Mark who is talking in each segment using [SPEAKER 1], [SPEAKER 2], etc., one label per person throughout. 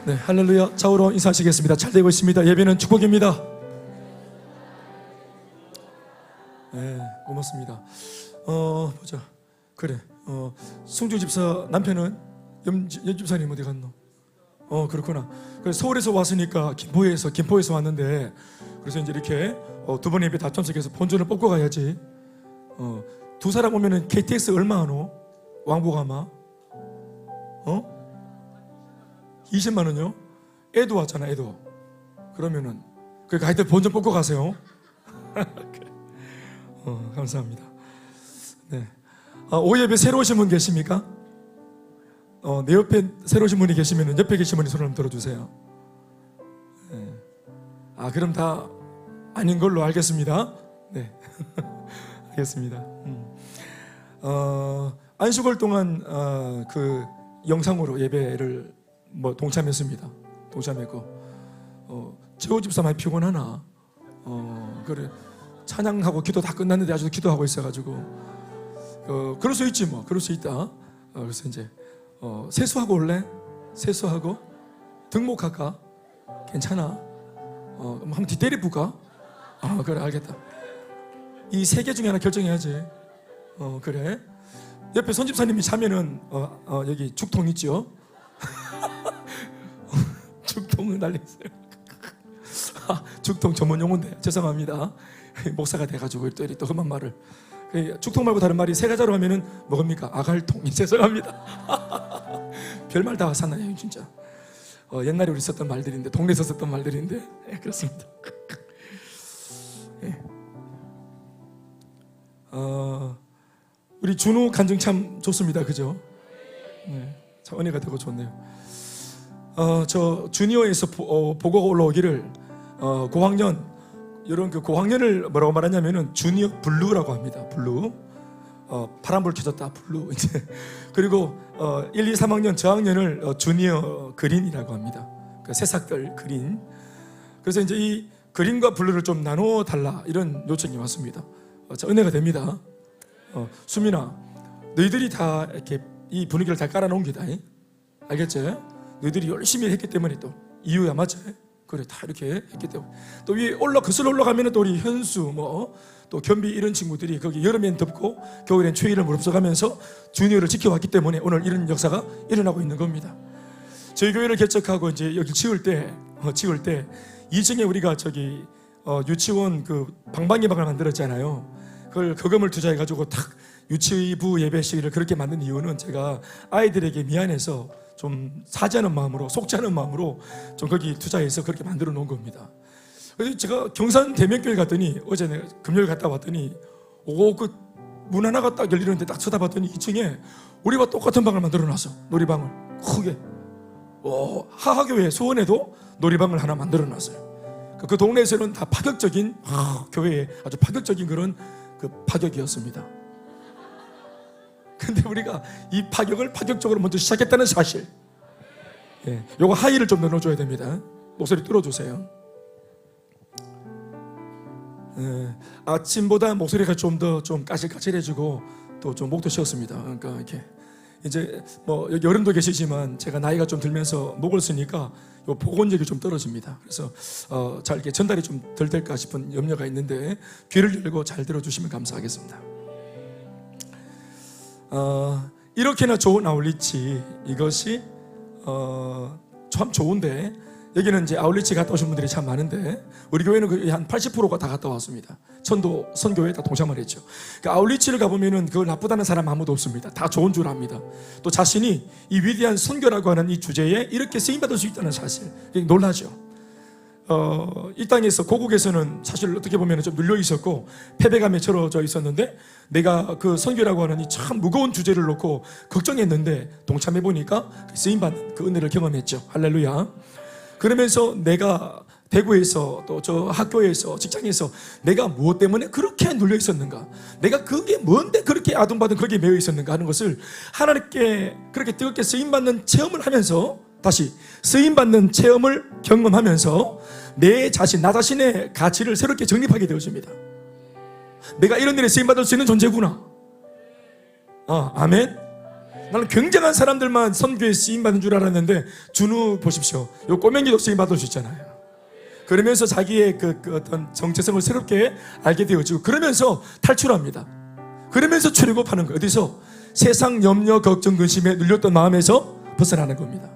[SPEAKER 1] 네, 할렐루야. 좌우로 인사하시겠습니다. 잘 되고 있습니다. 예배는 축복입니다. 네, 고맙습니다. 보자. 그래. 승주 집사 남편은 연집사님 어디 갔노? 그렇구나. 그래서 서울에서 왔으니까 김포에서 왔는데, 그래서 이제 이렇게 두 번 예배 다 참석해서 본전을 뽑고 가야지. 두 사람 오면은 KTX 얼마 하노? 왕복아마? 20만 원요? 애도 왔잖아, 애도. 그러면은 그러니까 하여튼 본전 뽑고 가세요. 감사합니다. 네. 오예배 새로 오신 분 계십니까? 내 옆에 새로 오신 분이 계시면 옆에 계신 분이 손을 한번 들어주세요. 네. 그럼 다 아닌 걸로 알겠습니다. 네. 알겠습니다. 안식월 동안 그 영상으로 예배를 동참했습니다. 동참했고, 재호 집사 많이 피곤하나? 그래. 찬양하고 기도 다 끝났는데 아직도 기도하고 있어가지고, 그럴 수 있지 뭐. 그럴 수 있다. 그래서 이제 세수하고 올래? 세수하고 등목할까? 괜찮아? 그럼 한번 뒷다리 볼까? 그래, 알겠다. 이 세 개 중에 하나 결정해야지. 그래. 옆에 손집사님이 자면은 여기 죽통 있죠? 죽통을 날렸어요. 죽통 전문 용어인데 죄송합니다. 목사가 돼가지고 또 험한 말을. 죽통 말고 다른 말이 세 가지로 하면은 뭡니까? 아갈통. 죄송합니다. 별말 다 샀나요, 진짜. 옛날에 우리 썼던 말들인데, 동네에서 썼던 말들인데, 그렇습니다. 우리 준우 간증 참 좋습니다, 그죠? 참 은혜가 되고 좋네요. 저 주니어에서 보고가 올라오기를 고학년, 이런 그 고학년을 뭐라고 말하냐면은 주니어 블루라고 합니다. 블루. 파란불 켜졌다, 블루. 이제 그리고 1, 2, 3학년 저학년을 주니어 그린이라고 합니다. 그 새싹들 그린. 그래서 이제 이 그린과 블루를 좀 나눠 달라, 이런 요청이 왔습니다. 은혜가 됩니다. 수민아, 너희들이 다 이렇게 이 분위기를 다 깔아놓은 게다. 알겠지? 너희들이 열심히 했기 때문에 또 이유야, 맞지? 그래, 다 이렇게 했기 때문에. 또 위에 거슬러 올라가면은 또 우리 현수, 또 겸비 이런 친구들이 거기 여름엔 덥고 겨울엔 추위를 무릅써가면서 주니어를 지켜왔기 때문에 오늘 이런 역사가 일어나고 있는 겁니다. 저희 교회를 개척하고 이제 여기 지을 때 2층에 우리가 저기 유치원 그 방방예방을 만들었잖아요. 그걸 거금을 투자해가지고 탁 유치부 예배 시기를 그렇게 만든 이유는 제가 아이들에게 미안해서 좀 사죄하는 마음으로, 속죄하는 마음으로 좀 거기 투자해서 그렇게 만들어 놓은 겁니다. 그래서 제가 경산 대면교회 갔더니, 어제 내가 금요일 갔다 왔더니 그 문 하나가 딱 열리는데 딱 쳐다봤더니 2층에 우리와 똑같은 방을 만들어 놨어. 놀이방을 크게. 하하교회 수원에도 놀이방을 하나 만들어 놨어요. 그 동네에서는 다 파격적인 교회에 아주 파격적인 그런 그 파격이었습니다. 근데 우리가 이 파격을 파격적으로 먼저 시작했다는 사실, 요거 하이를 좀 넣어줘야 됩니다. 목소리 뚫어주세요. 아침보다 목소리가 좀 더 좀 까실까실해지고 또 좀 목도 쉬었습니다. 그러니까 이렇게 이제 여름도 계시지만 제가 나이가 좀 들면서 목을 쓰니까 요 복원력이 좀 떨어집니다. 그래서 잘 이렇게 전달이 좀 덜 될까 싶은 염려가 있는데 귀를 열고 잘 들어주시면 감사하겠습니다. 이렇게나 좋은 아울리치, 이것이 참 좋은데, 여기는 이제 아울리치 갔다 오신 분들이 참 많은데 우리 교회는 거의 한 80%가 다 갔다 왔습니다. 천도 선교회에 다 동참을 했죠. 그러니까 아울리치를 가보면은 그걸 나쁘다는 사람 아무도 없습니다. 다 좋은 줄 압니다. 또 자신이 이 위대한 선교라고 하는 이 주제에 이렇게 쓰임받을 수 있다는 사실, 놀라죠. 이 땅에서 고국에서는 사실 어떻게 보면 좀 눌려 있었고 패배감에 절어져 있었는데, 내가 그 선교라고 하는 이 참 무거운 주제를 놓고 걱정했는데 동참해 보니까 쓰임받는 그 은혜를 경험했죠. 할렐루야. 그러면서 내가 대구에서 또 저 학교에서 직장에서 내가 무엇 때문에 그렇게 눌려 있었는가, 내가 그게 뭔데 그렇게 아둥바둥 거기에 매여 있었는가 하는 것을 하나님께 그렇게 뜨겁게 쓰임받는 체험을 하면서, 다시 쓰임받는 체험을 경험하면서 내 자신, 나 자신의 가치를 새롭게 정립하게 되어집니다. 내가 이런 일에 쓰임받을 수 있는 존재구나. 아멘. 나는 굉장한 사람들만 선교에 쓰임받는 줄 알았는데 준우 보십시오. 요 꼬맹이도 쓰임받을 수 있잖아요. 그러면서 자기의 그 어떤 정체성을 새롭게 알게 되어지고, 그러면서 탈출합니다. 그러면서 출애굽하는 거예요. 어디서? 세상 염려, 걱정, 근심에 눌렸던 마음에서 벗어나는 겁니다.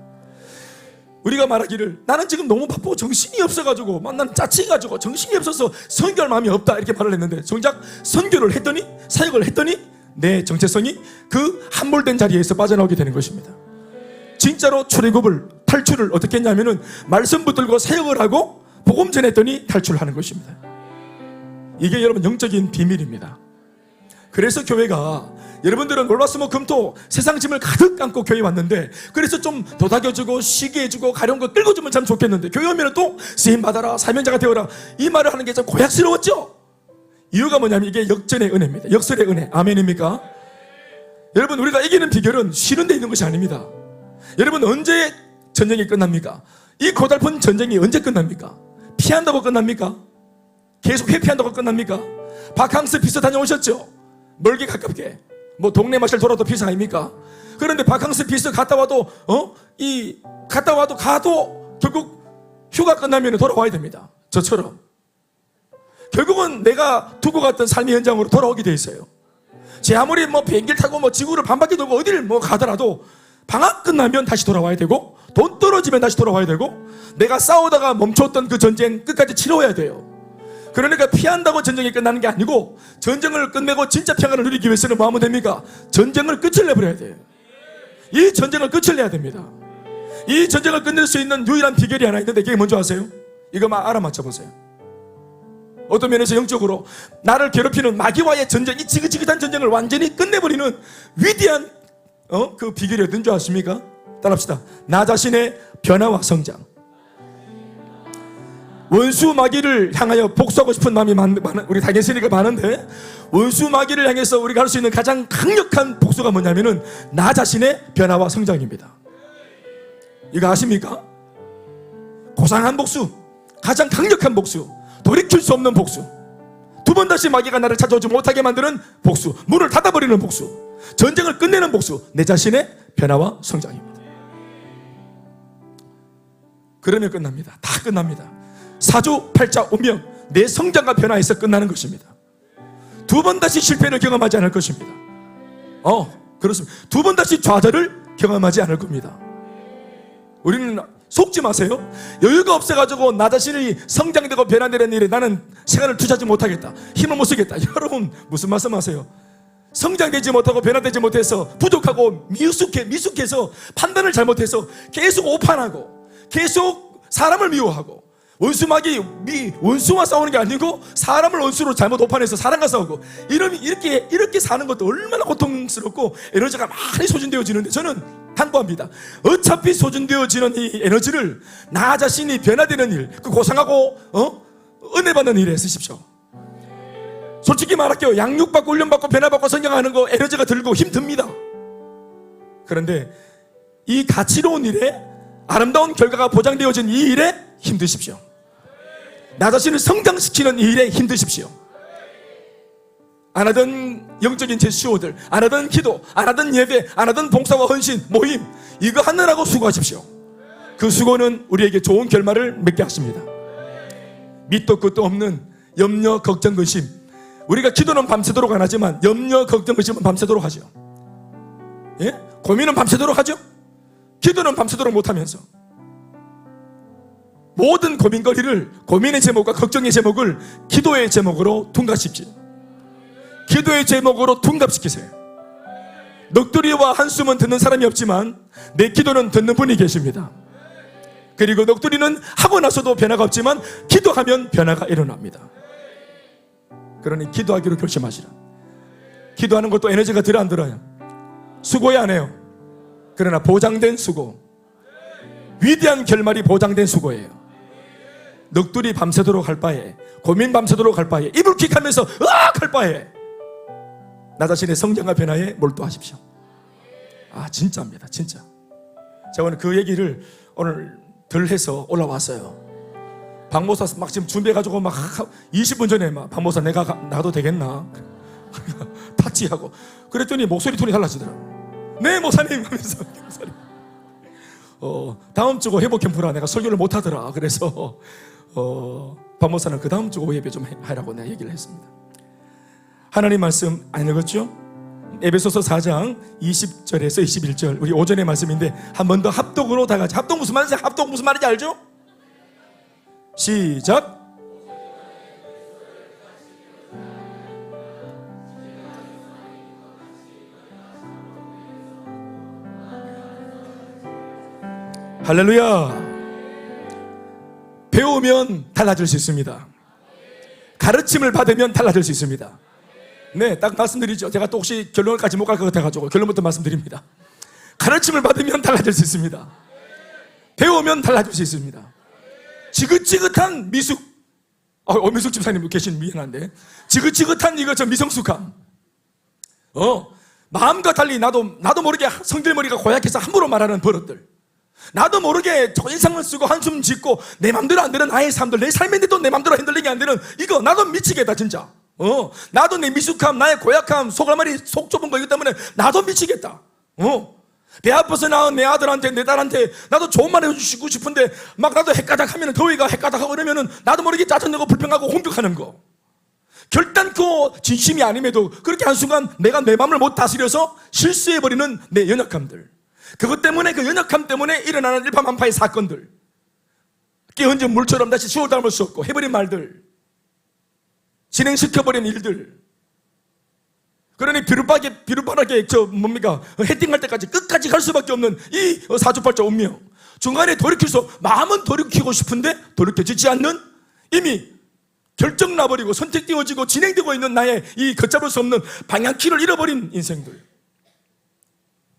[SPEAKER 1] 우리가 말하기를 나는 지금 너무 바쁘고 정신이 없어가지고 나는 짜치가지고 정신이 없어서 선교할 마음이 없다 이렇게 말을 했는데, 정작 선교를 했더니, 사역을 했더니 내 정체성이 그 함몰된 자리에서 빠져나오게 되는 것입니다. 진짜로 출애굽을, 탈출을 어떻게 했냐면은 말씀 붙들고 사역을 하고 복음 전했더니 탈출하는 것입니다. 이게 여러분 영적인 비밀입니다. 그래서 교회가, 여러분들은 월화수목금토 세상 짐을 가득 안고 교회 왔는데, 그래서 좀 도닥여주고 쉬게 해주고 가려운 거 끌고주면 참 좋겠는데, 교회 오면 또 쓰임 받아라, 사명자가 되어라, 이 말을 하는 게 좀 고약스러웠죠. 이유가 뭐냐면 이게 역전의 은혜입니다. 역설의 은혜. 아멘입니까? 여러분, 우리가 이기는 비결은 쉬는 데 있는 것이 아닙니다. 여러분, 언제 전쟁이 끝납니까? 이 고달픈 전쟁이 언제 끝납니까? 피한다고 끝납니까? 계속 회피한다고 끝납니까? 바캉스 비서 다녀오셨죠? 멀게 가깝게, 뭐 동네 마실 돌아도 비서 아닙니까? 그런데 바캉스 비서 갔다 와도 가도 결국 휴가 끝나면 돌아와야 됩니다. 저처럼 결국은 내가 두고 갔던 삶의 현장으로 돌아오게 돼 있어요. 제 아무리 뭐 비행기를 타고 뭐 지구를 반바퀴 돌고 어디를 뭐 가더라도 방학 끝나면 다시 돌아와야 되고, 돈 떨어지면 다시 돌아와야 되고, 내가 싸우다가 멈췄던 그 전쟁 끝까지 치러야 돼요. 그러니까 피한다고 전쟁이 끝나는 게 아니고, 전쟁을 끝내고 진짜 평안을 누리기 위해서는 뭐 하면 됩니까? 전쟁을 끝을 내버려야 돼요. 이 전쟁을 끝을 내야 됩니다. 이 전쟁을 끝낼 수 있는 유일한 비결이 하나 있는데, 그게 뭔지 아세요? 이거만 알아맞혀 보세요. 어떤 면에서 영적으로 나를 괴롭히는 마귀와의 전쟁, 이 지긋지긋한 전쟁을 완전히 끝내버리는 위대한 그 비결이 어떤 줄 아십니까? 따라합시다. 나 자신의 변화와 성장. 원수 마귀를 향하여 복수하고 싶은 마음이 우리 다겠으니까 많은데, 원수 마귀를 향해서 우리가 할 수 있는 가장 강력한 복수가 뭐냐면은 나 자신의 변화와 성장입니다. 이거 아십니까? 고상한 복수, 가장 강력한 복수, 돌이킬 수 없는 복수, 두 번 다시 마귀가 나를 찾아오지 못하게 만드는 복수, 문을 닫아버리는 복수, 전쟁을 끝내는 복수, 내 자신의 변화와 성장입니다. 그러면 끝납니다. 다 끝납니다. 사주팔자 운명, 내 성장과 변화에서 끝나는 것입니다. 두 번 다시 실패를 경험하지 않을 것입니다. 그렇습니다. 두 번 다시 좌절을 경험하지 않을 겁니다. 우리는 속지 마세요. 여유가 없어가지고 나 자신이 성장되고 변화되는 일에 나는 시간을 투자하지 못하겠다, 힘을 못 쓰겠다. 여러분, 무슨 말씀하세요? 성장되지 못하고 변화되지 못해서 부족하고 미숙해서 판단을 잘못해서 계속 오판하고 계속 사람을 미워하고, 원수와 싸우는 게 아니고 사람을 원수로 잘못 오판해서 사람과 싸우고, 이렇게 사는 것도 얼마나 고통스럽고 에너지가 많이 소진되어지는데, 저는 당부합니다. 어차피 소진되어지는 이 에너지를 나 자신이 변화되는 일, 그 고상하고 은혜 받는 일에 쓰십시오. 솔직히 말할게요. 양육받고 훈련받고 변화받고 성장하는 거 에너지가 들고 힘듭니다. 그런데 이 가치로운 일에, 아름다운 결과가 보장되어진 이 일에 힘드십시오. 나 자신을 성장시키는 이 일에 힘드십시오. 안 하던 영적인 제시어들, 안 하던 기도, 안 하던 예배, 안 하던 봉사와 헌신, 모임, 이거 하느라고 수고하십시오. 그 수고는 우리에게 좋은 결말을 맺게 하십니다. 밑도 끝도 없는 염려, 걱정, 근심. 우리가 기도는 밤새도록 안 하지만 염려, 걱정, 근심은 밤새도록 하죠. 예? 고민은 밤새도록 하죠. 기도는 밤새도록 못하면서 모든 고민거리를, 고민의 제목과 걱정의 제목을 기도의 제목으로 둔갑시키죠. 기도의 제목으로 둔갑시키세요. 넋두리와 한숨은 듣는 사람이 없지만 내 기도는 듣는 분이 계십니다. 그리고 넋두리는 하고 나서도 변화가 없지만 기도하면 변화가 일어납니다. 그러니 기도하기로 결심하시라. 기도하는 것도 에너지가 들어 안 들어요? 수고해 안 해요? 그러나 보장된 수고, 위대한 결말이 보장된 수고예요. 넋두리 밤새도록 할 바에, 고민 밤새도록 할 바에, 이불킥하면서 으악 할 바에 나 자신의 성장과 변화에 몰두하십시오. 진짜입니다. 진짜. 제가 오늘 그 얘기를 오늘 덜 해서 올라왔어요. 박모사 막 지금 준비해가지고 막 20분 전에 막 박모사 내가 나도 되겠나? 타치하고 그랬더니 목소리 톤이 달라지더라. 네 목사님 하면서 목사님. 다음 주 회복 캠프라 내가 설교를 못 하더라. 그래서 박모사는 그 다음 주 예배 좀 하라고 내가 얘기를 했습니다. 하나님 말씀 안 읽었죠? 에베소서 4장 20절에서 21절 우리 오전의 말씀인데 한 번 더 합독으로 다 같이. 합독 무슨 말인지, 합독 무슨 말인지 알죠? 시작. 할렐루야. 배우면 달라질 수 있습니다. 가르침을 받으면 달라질 수 있습니다. 네, 딱 말씀드리죠. 제가 또 혹시 결론까지 못 갈 것 같아가지고 결론부터 말씀드립니다. 가르침을 받으면 달라질 수 있습니다. 배우면 달라질 수 있습니다. 지긋지긋한 미숙, 미숙 집사님 계신 미안한데, 지긋지긋한 저 미성숙함, 마음과 달리 나도 모르게 성질머리가 고약해서 함부로 말하는 버릇들, 나도 모르게 인상을 쓰고 한숨 짓고 내 맘대로 안 되는 나의 삶들, 내 삶인데도 내 맘대로 흔들리게 안 되는 이거 나도 미치겠다 진짜. 나도 내 미숙함, 나의 고약함, 속알말이 속 좁은 거 이것 때문에 나도 미치겠다. 배 아파서 낳은 내 아들한테, 내 딸한테 나도 좋은 말 해주시고 싶은데 막 나도 헷가닥 하면은, 더위가 헷가닥 하고 그러면은 나도 모르게 짜증내고 불평하고 공격하는 거. 결단코 진심이 아님에도 그렇게 한순간 내가 내 마음을 못 다스려서 실수해버리는 내 연약함들, 그것 때문에, 그 연약함 때문에 일어나는 일파만파의 사건들, 끼얹은 물처럼 다시 수월 담을 수 없고 해버린 말들, 진행시켜버린 일들, 그러니 비루바하게 헤딩할 때까지 끝까지 갈 수밖에 없는 이 사주팔자 운명, 중간에 돌이켜서 마음은 돌이키고 싶은데 돌이켜지지 않는, 이미 결정 나버리고 선택되어지고 진행되고 있는 나의 이 걷잡을 수 없는 방향키를 잃어버린 인생들,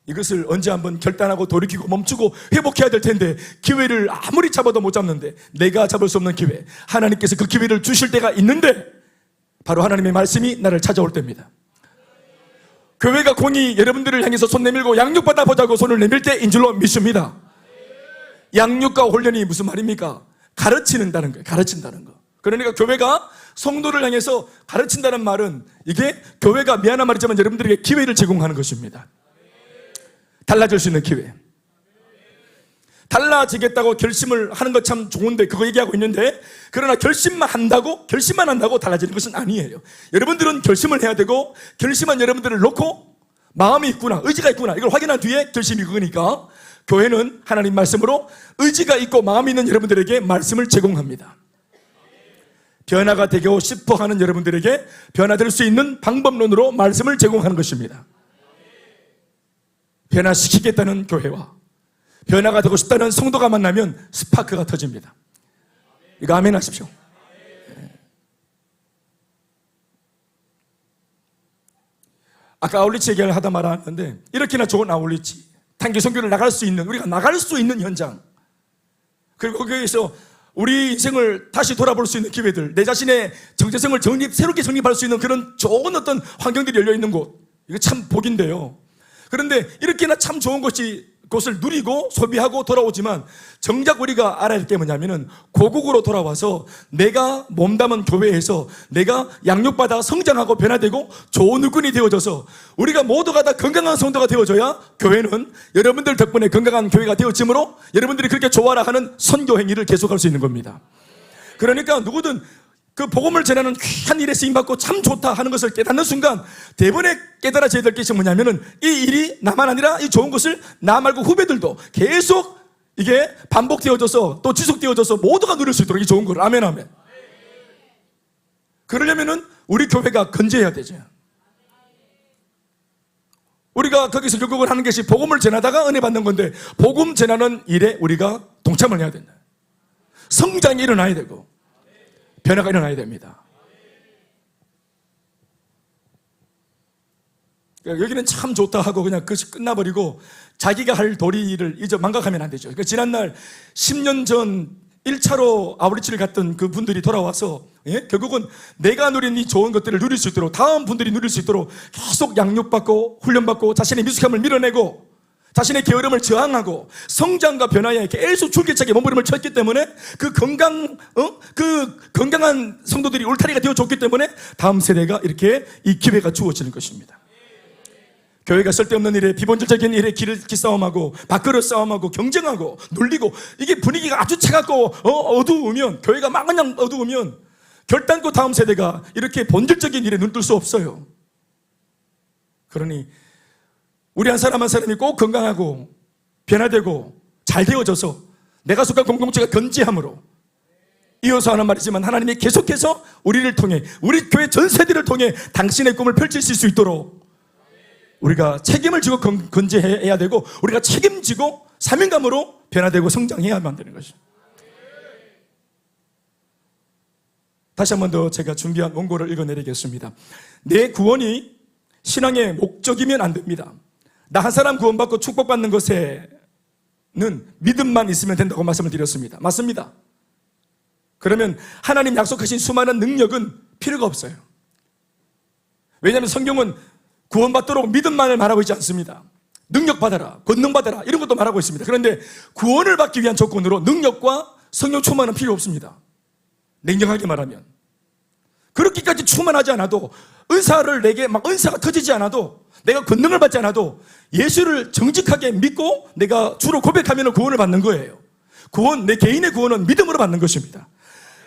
[SPEAKER 1] 이것을 언제 한번 결단하고 돌이키고 멈추고 회복해야 될 텐데 기회를 아무리 잡아도 못 잡는데, 내가 잡을 수 없는 기회, 하나님께서 그 기회를 주실 때가 있는데 바로 하나님의 말씀이 나를 찾아올 때입니다. 교회가 공이 여러분들을 향해서 손 내밀고 양육받아 보자고 손을 내밀 때인 줄로 믿습니다. 양육과 훈련이 무슨 말입니까? 가르친다는 거예요. 가르친다는 거. 그러니까 교회가 성도를 향해서 가르친다는 말은, 이게 교회가 미안한 말이지만 여러분들에게 기회를 제공하는 것입니다. 달라질 수 있는 기회. 달라지겠다고 결심을 하는 것 참 좋은데, 그거 얘기하고 있는데, 그러나 결심만 한다고 달라지는 것은 아니에요. 여러분들은 결심을 해야 되고, 결심한 여러분들을 놓고 마음이 있구나, 의지가 있구나, 이걸 확인한 뒤에 결심이 그거니까, 교회는 하나님 말씀으로 의지가 있고 마음이 있는 여러분들에게 말씀을 제공합니다. 변화가 되고 싶어 하는 여러분들에게 변화될 수 있는 방법론으로 말씀을 제공하는 것입니다. 변화시키겠다는 교회와 변화가 되고 싶다는 성도가 만나면 스파크가 터집니다. 이거 아멘 하십시오. 아까 아울리치 얘기를 하다 말았는데, 이렇게나 좋은 아울리치, 단기 선교를 나갈 수 있는, 우리가 나갈 수 있는 현장, 그리고 거기에서 우리 인생을 다시 돌아볼 수 있는 기회들, 내 자신의 정체성을 새롭게 정립할 수 있는 그런 좋은 어떤 환경들이 열려있는 곳, 이거 참 복인데요. 그런데 이렇게나 참 좋은 곳을 누리고 소비하고 돌아오지만, 정작 우리가 알아야 할 게 뭐냐면은, 고국으로 돌아와서 내가 몸담은 교회에서 내가 양육받아 성장하고 변화되고 좋은 일꾼이 되어져서 우리가 모두가 다 건강한 성도가 되어져야 교회는 여러분들 덕분에 건강한 교회가 되어지므로 여러분들이 그렇게 좋아라 하는 선교 행위를 계속할 수 있는 겁니다. 그러니까 누구든 그 복음을 전하는 귀한 일에 쓰임받고 참 좋다 하는 것을 깨닫는 순간, 대번에 깨달아져야 될 것이 뭐냐면은, 이 일이 나만 아니라 이 좋은 것을 나 말고 후배들도 계속 이게 반복되어져서 또 지속되어져서 모두가 누릴 수 있도록 이 좋은 걸. 아멘 아멘. 그러려면은 우리 교회가 건재해야 되죠. 우리가 거기서 결국은 하는 것이 복음을 전하다가 은혜 받는 건데, 복음 전하는 일에 우리가 동참을 해야 된다. 성장이 일어나야 되고 변화가 일어나야 됩니다. 여기는 참 좋다 하고 그냥 그것이 끝나버리고 자기가 할 도리를 망각하면 안 되죠. 그러니까 지난날 10년 전 1차로 아우리치를 갔던 그 분들이 돌아와서, 결국은 내가 누린 이 좋은 것들을 누릴 수 있도록, 다음 분들이 누릴 수 있도록 계속 양육받고 훈련받고 자신의 미숙함을 밀어내고 자신의 게으름을 저항하고 성장과 변화에 계속 줄기차게 몸부림을 쳤기 때문에 그 건강한 성도들이 울타리가 되어줬기 때문에 다음 세대가 이렇게 이 기회가 주어지는 것입니다. 교회가 쓸데없는 일에, 비본질적인 일에 기싸움하고 밥그릇 싸움하고 경쟁하고 놀리고, 이게 분위기가 아주 차갑고 어두우면, 교회가 막 그냥 어두우면 결단코 다음 세대가 이렇게 본질적인 일에 눈뜰 수 없어요. 그러니 우리 한 사람 한 사람이 꼭 건강하고 변화되고 잘 되어져서 내가 속한 공동체가 건재함으로, 이어서 하는 말이지만 하나님이 계속해서 우리를 통해, 우리 교회 전 세대를 통해 당신의 꿈을 펼치실 수 있도록 우리가 책임을 지고 건재해야 되고, 우리가 책임지고 사명감으로 변화되고 성장해야만 되는 것이죠. 다시 한 번 더 제가 준비한 원고를 읽어내리겠습니다. 내 구원이 신앙의 목적이면 안 됩니다. 나 한 사람 구원받고 축복받는 것에는 믿음만 있으면 된다고 말씀을 드렸습니다. 맞습니다. 그러면 하나님 약속하신 수많은 능력은 필요가 없어요. 왜냐하면 성경은 구원받도록 믿음만을 말하고 있지 않습니다. 능력 받아라, 권능 받아라, 이런 것도 말하고 있습니다. 그런데 구원을 받기 위한 조건으로 능력과 성령 충만은 필요 없습니다. 냉정하게 말하면. 그렇게까지 충만하지 않아도, 은사를 내게 막 은사가 터지지 않아도, 내가 권능을 받지 않아도 예수를 정직하게 믿고 내가 주로 고백하면 구원을 받는 거예요. 구원, 내 개인의 구원은 믿음으로 받는 것입니다.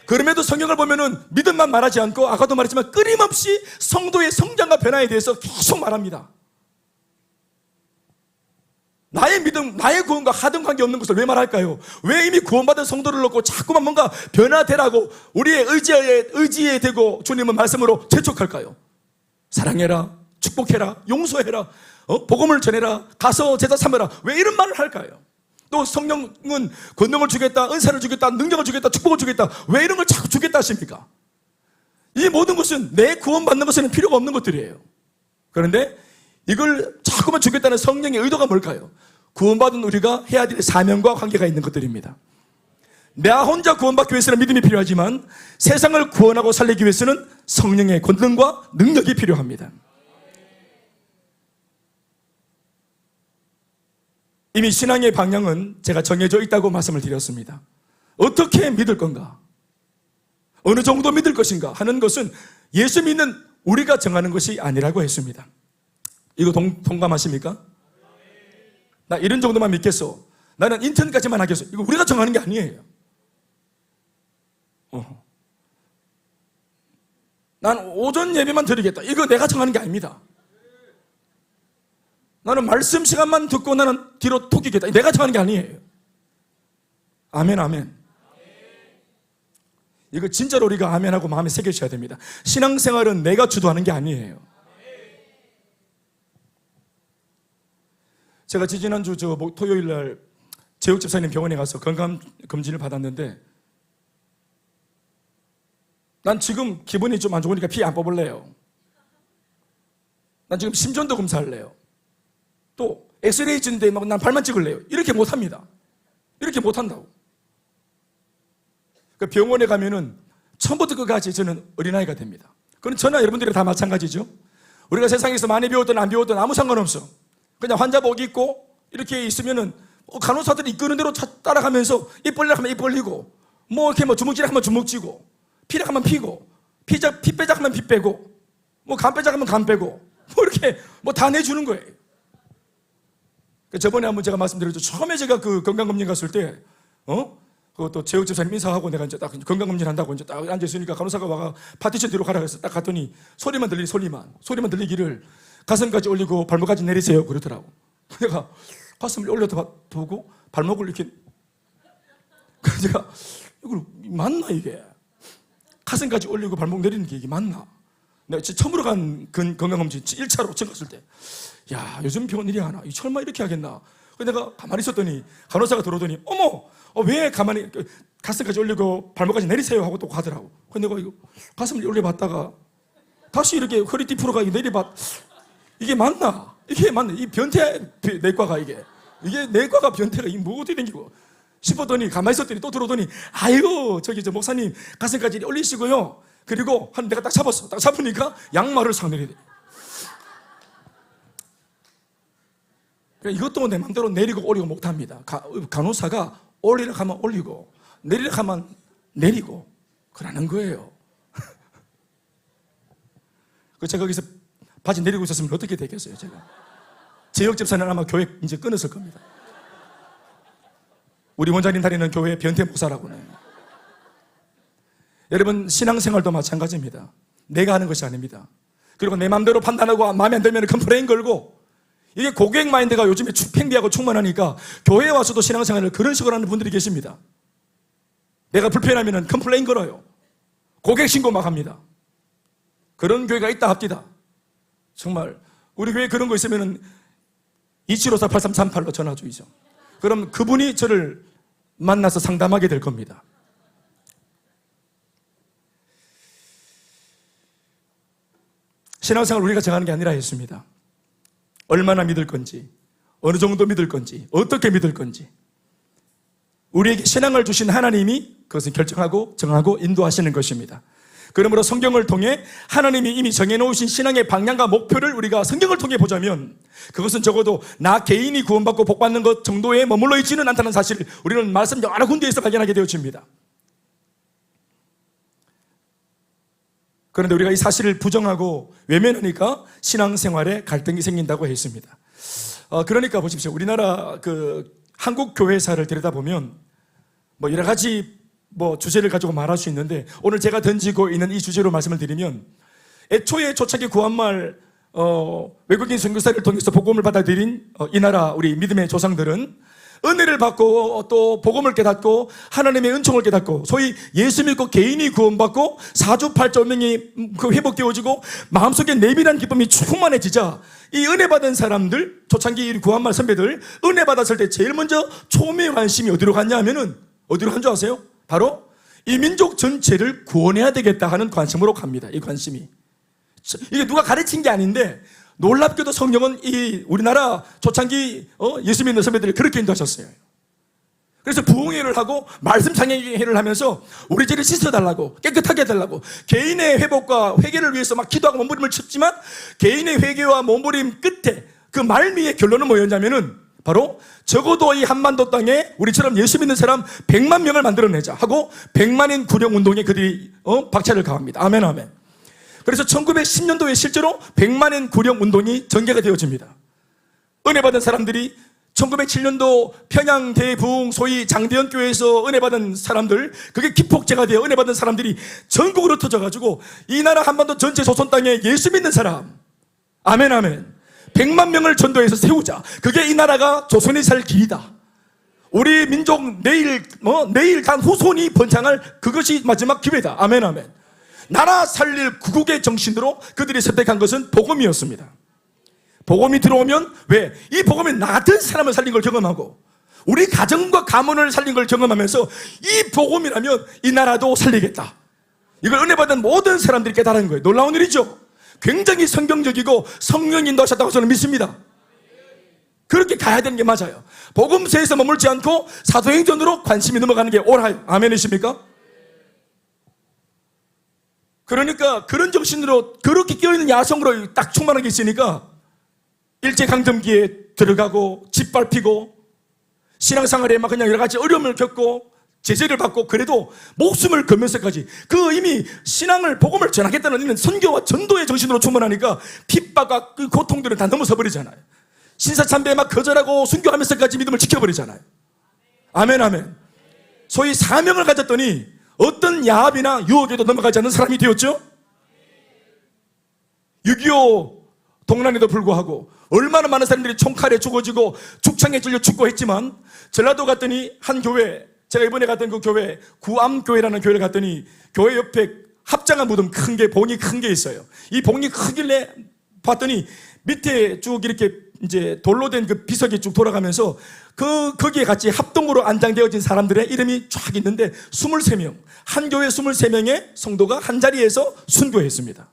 [SPEAKER 1] 그럼에도 성경을 보면은 믿음만 말하지 않고, 아까도 말했지만 끊임없이 성도의 성장과 변화에 대해서 계속 말합니다. 나의 믿음, 나의 구원과 하등 관계 없는 것을 왜 말할까요? 왜 이미 구원받은 성도를 놓고 자꾸만 뭔가 변화되라고 우리의 의지에 대고 주님은 말씀으로 재촉할까요? 사랑해라, 축복해라, 용서해라, 복음을 전해라, 가서 제자 삼으라, 왜 이런 말을 할까요? 또 성령은 권능을 주겠다, 은사를 주겠다, 능력을 주겠다, 축복을 주겠다, 왜 이런 걸 자꾸 주겠다 하십니까? 이 모든 것은 내 구원받는 것에는 필요가 없는 것들이에요. 그런데 이걸 자꾸만 주겠다는 성령의 의도가 뭘까요? 구원받은 우리가 해야 될 사명과 관계가 있는 것들입니다. 나 혼자 구원받기 위해서는 믿음이 필요하지만 세상을 구원하고 살리기 위해서는 성령의 권능과 능력이 필요합니다. 이미 신앙의 방향은 제가 정해져 있다고 말씀을 드렸습니다. 어떻게 믿을 건가? 어느 정도 믿을 것인가 하는 것은 예수 믿는 우리가 정하는 것이 아니라고 했습니다. 이거 동감하십니까? 나 이런 정도만 믿겠어, 나는 인턴까지만 하겠어, 이거 우리가 정하는 게 아니에요. 난 오전 예배만 드리겠다, 이거 내가 정하는 게 아닙니다. 나는 말씀 시간만 듣고 나는 뒤로 토끼겠다, 내가 정하는 게 아니에요. 아멘, 아멘. 이거 진짜로 우리가 아멘하고 마음에 새겨셔야 됩니다. 신앙생활은 내가 주도하는 게 아니에요. 제가 지지난주 토요일 날 재욱 집사님 병원에 가서 건강검진을 받았는데, 난 지금 기분이 좀 안 좋으니까 피 안 뽑을래요. 난 지금 심전도 검사할래요. 또 엑스레이 찍는데 막 난 발만 찍을래요. 이렇게 못합니다. 이렇게 못한다고. 그 병원에 가면은 처음부터 끝까지 저는 어린아이가 됩니다. 그건 저나 여러분들이 다 마찬가지죠. 우리가 세상에서 많이 배웠든 안 배웠든 아무 상관없어. 그냥 환자복 입고 이렇게 있으면은 간호사들이 이끄는 대로 따라가면서 입 벌리라 하면 입 벌리고, 뭐 이렇게 뭐 주먹질하면 하면 주먹쥐고, 피라 하면 피고, 피 빼자 하면 피 빼고, 뭐 간 빼자 하면 간 빼고, 뭐 이렇게 뭐 다 내주는 거예요. 저번에 한번 제가 말씀드렸죠. 처음에 제가 그 건강검진 갔을 때, 그것도 재욱 집사님 인사하고 내가 이제 딱 건강검진 한다고 이제 딱 앉아있으니까 간호사가 와가 파티션 뒤로 가라 그래서 딱 갔더니 소리만 소리만 들리기를 가슴까지 올리고 발목까지 내리세요 그러더라고. 내가 가슴을 올려다 보고 발목을 이렇게, 그래서 제가 이걸 맞나 이게? 가슴까지 올리고 발목 내리는 게 이게 맞나? 내가 처음으로 간 건강검진 1차로 처음 갔을 때, 야, 요즘 병원 이리 하나? 설마 이렇게 하겠나? 내가 가만히 있었더니 간호사가 들어오더니, 어머, 왜 가만히 가슴까지 올리고 발목까지 내리세요 하고 또 가더라고. 근데 내가 이거 가슴을 올려봤다가 다시 이렇게 허리띠 풀어가 내려봤, 이게 맞나? 이게 맞나? 이 변태 내과가 이게 내과가 변태가 이게 뭐 어떻게 된기고 싶었더니 가만히 있었더니 또 들어오더니, 아이고 저기 저 목사님 가슴까지 올리시고요. 그리고 내가 딱 잡았어. 딱 잡으니까 양말을 싹 내리대. 이것도 내 마음대로 내리고 올리고 못합니다. 간호사가 올리라 하면 올리고 내리라 하면 내리고 그러는 거예요. 제가 거기서 바지 내리고 있었으면 어떻게 되겠어요? 제가 제 옆집사는 아마 교회 이제 끊었을 겁니다. 우리 원장님 다니는 교회 변태 목사라고는. 여러분, 신앙생활도 마찬가지입니다. 내가 하는 것이 아닙니다. 그리고 내 마음대로 판단하고 마음에 안 들면 컴플레인 걸고, 이게 고객 마인드가 요즘에 팽배하고 충만하니까 교회에 와서도 신앙생활을 그런 식으로 하는 분들이 계십니다. 내가 불편하면 컴플레인 걸어요. 고객 신고 막 합니다. 그런 교회가 있다 합디다. 정말 우리 교회에 그런 거 있으면 2754-8338로 전화 주이죠. 그럼 그분이 저를 만나서 상담하게 될 겁니다. 신앙생활 우리가 정하는 게 아니라 했습니다. 얼마나 믿을 건지, 어느 정도 믿을 건지, 어떻게 믿을 건지, 우리에게 신앙을 주신 하나님이 그것을 결정하고 정하고 인도하시는 것입니다. 그러므로 성경을 통해 하나님이 이미 정해놓으신 신앙의 방향과 목표를 우리가 성경을 통해 보자면, 그것은 적어도 나 개인이 구원받고 복받는 것 정도에 머물러 있지는 않다는 사실을 우리는 말씀 여러 군데에서 발견하게 되어집니다. 그런데 우리가 이 사실을 부정하고 외면하니까 신앙생활에 갈등이 생긴다고 했습니다. 그러니까 보십시오. 우리나라 한국 교회사를 들여다보면 여러 가지 주제를 가지고 말할 수 있는데, 오늘 제가 던지고 있는 이 주제로 말씀을 드리면, 애초에 초창기 구한말 외국인 선교사를 통해서 복음을 받아들인 이 나라 우리 믿음의 조상들은 은혜를 받고 또 복음을 깨닫고 하나님의 은총을 깨닫고 소위 예수 믿고 개인이 구원받고 사주팔자운명이 회복되어지고 마음속에 내밀한 기쁨이 충만해지자 이 은혜 받은 사람들, 초창기 구한말 선배들 은혜 받았을 때 제일 먼저 초미의 관심이 어디로 갔냐 하면은 어디로 간 줄 아세요? 바로 이 민족 전체를 구원해야 되겠다 하는 관심으로 갑니다. 이 관심이. 이게 누가 가르친 게 아닌데 놀랍게도 성경은 이 우리나라 초창기 예수 믿는 선배들이 그렇게 인도하셨어요. 그래서 부흥회를 하고 말씀 창의회를 하면서 우리 죄를 씻어달라고, 깨끗하게 해달라고, 개인의 회복과 회개를 위해서 막 기도하고 몸부림을 쳤지만 개인의 회개와 몸부림 끝에 그 말미의 결론은 뭐였냐면은 바로 적어도 이 한반도 땅에 우리처럼 예수 믿는 사람 100만 명을 만들어내자 하고 100만인 구령 운동에 그들이 박차를 가합니다. 아멘 아멘. 그래서 1910년도에 실제로 100만인 구령 운동이 전개가 되어집니다. 은혜 받은 사람들이 1907년도 평양 대부흥 소위 장대현 교회에서 은혜 받은 사람들, 그게 기폭제가 되어 은혜 받은 사람들이 전국으로 터져가지고 이 나라 한반도 전체 조선 땅에 예수 믿는 사람, 아멘 아멘, 100만 명을 전도해서 세우자. 그게 이 나라가 조선이 살 길이다. 우리 민족 내일 단 후손이 번창할 그것이 마지막 기회다. 아멘 아멘. 나라 살릴 구국의 정신으로 그들이 선택한 것은 복음이었습니다. 복음이 들어오면 왜? 이 복음이 나 같은 사람을 살린 걸 경험하고 우리 가정과 가문을 살린 걸 경험하면서 이 복음이라면 이 나라도 살리겠다. 이걸 은혜 받은 모든 사람들이 깨달은 거예요. 놀라운 일이죠. 굉장히 성경적이고 성령 인도하셨다고 저는 믿습니다. 그렇게 가야 되는 게 맞아요. 복음서에서 머물지 않고 사도행전으로 관심이 넘어가는 게 옳아요. 아멘이십니까? 그러니까 그런 정신으로 그렇게 끼어있는 야성으로 딱 충만하게 있으니까 일제강점기에 들어가고 짓밟히고 신앙생활에 막 그냥 여러 가지 어려움을 겪고 제재를 받고 그래도 목숨을 걸면서까지 그 이미 신앙을 복음을 전하겠다는 의미는 선교와 전도의 정신으로 충만하니까 핍박과 그 고통들은 다 넘어서 버리잖아요. 신사참배에 막 거절하고 순교하면서까지 믿음을 지켜버리잖아요. 아멘 아멘. 소위 사명을 가졌더니 어떤 야합이나 유혹에도 넘어가지 않는 사람이 되었죠. 6.25 동란에도 불구하고 얼마나 많은 사람들이 총칼에 죽어지고 죽창에 찔려 죽고 했지만 전라도 갔더니 한 교회, 제가 이번에 갔던 그 교회 구암교회라는 교회를 갔더니 교회 옆에 합장한 무덤 큰 게, 봉이 큰 게 있어요. 이 봉이 크길래 봤더니 밑에 쭉 이렇게 이제 돌로 된 그 비석이 쭉 돌아가면서 거기에 같이 합동으로 안장되어진 사람들의 이름이 쫙 있는데 23명, 한 교회 23명의 성도가 한 자리에서 순교했습니다.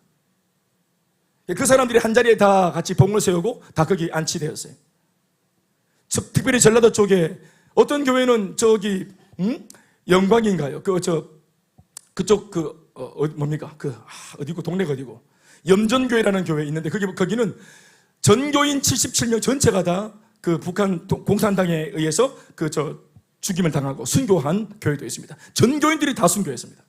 [SPEAKER 1] 그 사람들이 한 자리에 다 같이 봉을 세우고 다 거기 안치되었어요. 특별히 전라도 쪽에 어떤 교회는 저기 영광인가요? 그쪽 뭡니까? 어디고 동네가 어디고 염전교회라는 교회 있는데 거기는 전교인 77명 전체가 다 그 북한 공산당에 의해서 죽임을 당하고 순교한 교회도 있습니다. 전교인들이 다 순교했습니다.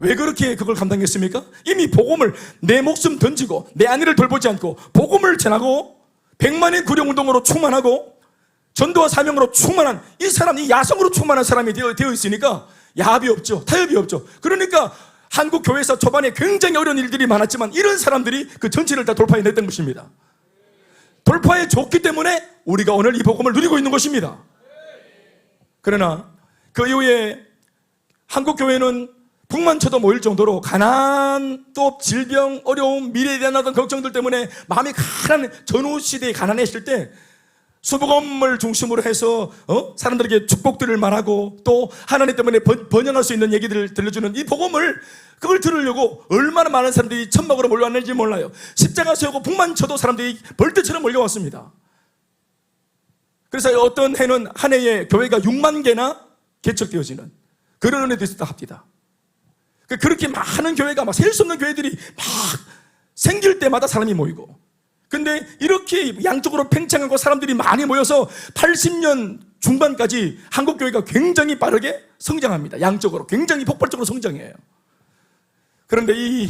[SPEAKER 1] 왜 그렇게 그걸 감당했습니까? 이미 복음을 내 목숨 던지고 내 안위를 돌보지 않고 복음을 전하고 100만인 구령운동으로 충만하고 전도와 사명으로 충만한 이 사람, 이 야성으로 충만한 사람이 되어 있으니까 야합이 없죠. 타협이 없죠. 그러니까 한국 교회에서 초반에 굉장히 어려운 일들이 많았지만 이런 사람들이 그 전체를 다 돌파해냈던 것입니다. 돌파해 줬기 때문에 우리가 오늘 이 복음을 누리고 있는 것입니다. 그러나 그 이후에 한국 교회는 북만 쳐도 모일 정도로 가난, 또 질병, 어려움, 미래에 대한 어떤 걱정들 때문에 마음이 전후 시대에 가난했을 때 수복음을 중심으로 해서 사람들에게 축복들을 말하고 또 하나님 때문에 번영할 수 있는 얘기들을 들려주는 이 복음을 그걸 들으려고 얼마나 많은 사람들이 천막으로 몰려왔는지 몰라요. 십자가 세우고 북만 쳐도 사람들이 벌떼처럼 몰려왔습니다. 그래서 어떤 해는 한 해에 교회가 6만 개나 개척되어지는 그런 은혜도 있었다 합니다. 그렇게 많은 교회가 막 셀 수 없는 교회들이 막 생길 때마다 사람이 모이고, 근데 이렇게 양쪽으로 팽창하고 사람들이 많이 모여서 80년 중반까지 한국 교회가 굉장히 빠르게 성장합니다. 양쪽으로 굉장히 폭발적으로 성장해요. 그런데 이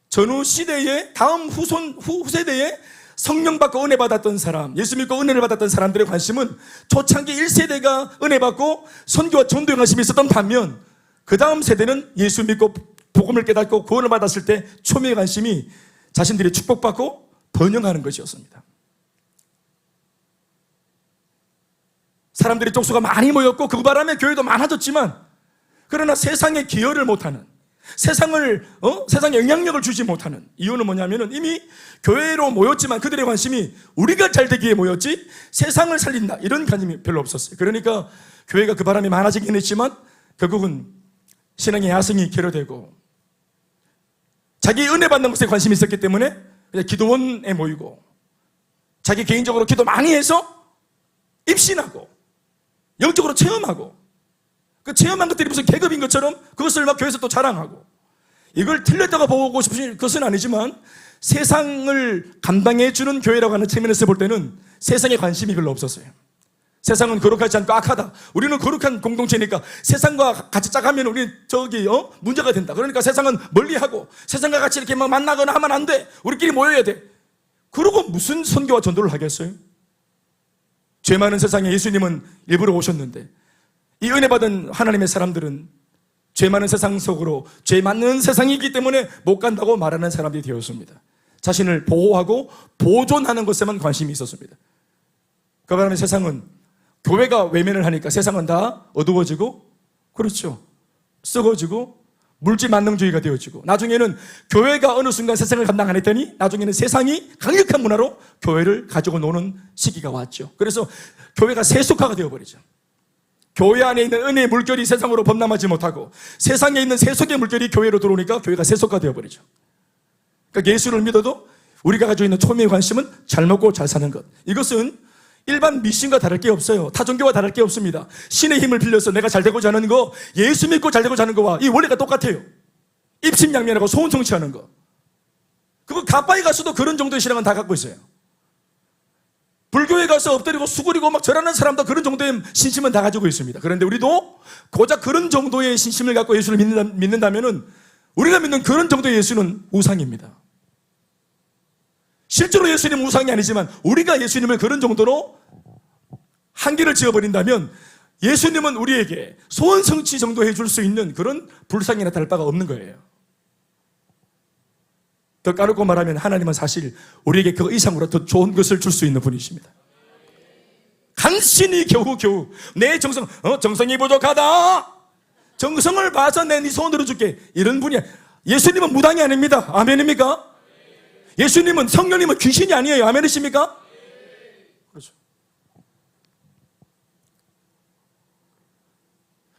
[SPEAKER 1] 전후 시대의 다음 후세대에 성령 받고 은혜 받았던 사람, 예수 믿고 은혜를 받았던 사람들의 관심은 초창기 1세대가 은혜 받고 선교와 전도의 관심이 있었던 반면 그 다음 세대는 예수 믿고 복음을 깨닫고 구원을 받았을 때 초미의 관심이 자신들이 축복받고 번영하는 것이었습니다. 사람들이 쪽수가 많이 모였고 그 바람에 교회도 많아졌지만, 그러나 세상에 기여를 못하는, 세상에 영향력을 주지 못하는 이유는 뭐냐면은 이미 교회로 모였지만 그들의 관심이 우리가 잘 되기에 모였지 세상을 살린다 이런 관심이 별로 없었어요. 그러니까 교회가 그 바람이 많아지긴 했지만 결국은 신앙의 야성이 결여되고 자기 은혜 받는 것에 관심이 있었기 때문에 그냥 기도원에 모이고 자기 개인적으로 기도 많이 해서 입신하고 영적으로 체험하고 그 체험한 것들이 무슨 계급인 것처럼 그것을 막 교회에서 또 자랑하고, 이걸 틀렸다고 보고 싶은 것은 아니지만 세상을 감당해주는 교회라고 하는 측면에서 볼 때는 세상에 관심이 별로 없었어요. 세상은 거룩하지 않고 악하다. 우리는 거룩한 공동체니까 세상과 같이 짝하면 우리 문제가 된다. 그러니까 세상은 멀리하고 세상과 같이 이렇게 만나거나 하면 안 돼. 우리끼리 모여야 돼. 그러고 무슨 선교와 전도를 하겠어요? 죄 많은 세상에 예수님은 일부러 오셨는데 이 은혜 받은 하나님의 사람들은 죄 많은 세상 속으로 죄 많은 세상이기 때문에 못 간다고 말하는 사람들이 되었습니다. 자신을 보호하고 보존하는 것에만 관심이 있었습니다. 그 바람에 세상은 교회가 외면을 하니까 세상은 다 어두워지고, 그렇죠, 썩어지고 물질 만능주의가 되어지고, 나중에는 교회가 어느 순간 세상을 감당 안 했더니 나중에는 세상이 강력한 문화로 교회를 가지고 노는 시기가 왔죠. 그래서 교회가 세속화가 되어버리죠. 교회 안에 있는 은혜의 물결이 세상으로 범람하지 못하고 세상에 있는 세속의 물결이 교회로 들어오니까 교회가 세속화 되어버리죠. 그러니까 예수를 믿어도 우리가 가지고 있는 초미의 관심은 잘 먹고 잘 사는 것, 이것은 일반 미신과 다를 게 없어요. 타종교와 다를 게 없습니다. 신의 힘을 빌려서 내가 잘 되고자 하는 거, 예수 믿고 잘 되고자 하는 거와 이 원리가 똑같아요. 입심양면하고 소원 성취하는 거, 그거 가빠이 가서도 그런 정도의 신앙은 다 갖고 있어요. 불교에 가서 엎드리고 수그리고 막 절하는 사람도 그런 정도의 신심은 다 가지고 있습니다. 그런데 우리도 고작 그런 정도의 신심을 갖고 예수를 믿는다면은 우리가 믿는 그런 정도의 예수는 우상입니다. 실제로 예수님은 우상이 아니지만 우리가 예수님을 그런 정도로 한계를 지어버린다면 예수님은 우리에게 소원 성취 정도 해줄 수 있는 그런 불상이나 다를 바가 없는 거예요. 더 까놓고 말하면 하나님은 사실 우리에게 그 이상으로 더 좋은 것을 줄 수 있는 분이십니다. 간신히 겨우 내 정성이 부족하다, 정성을 봐서 내 네 소원 들어줄게, 이런 분이야. 예수님은 무당이 아닙니다. 아멘입니까? 예수님은, 성령님은 귀신이 아니에요. 아멘이십니까? 그렇죠.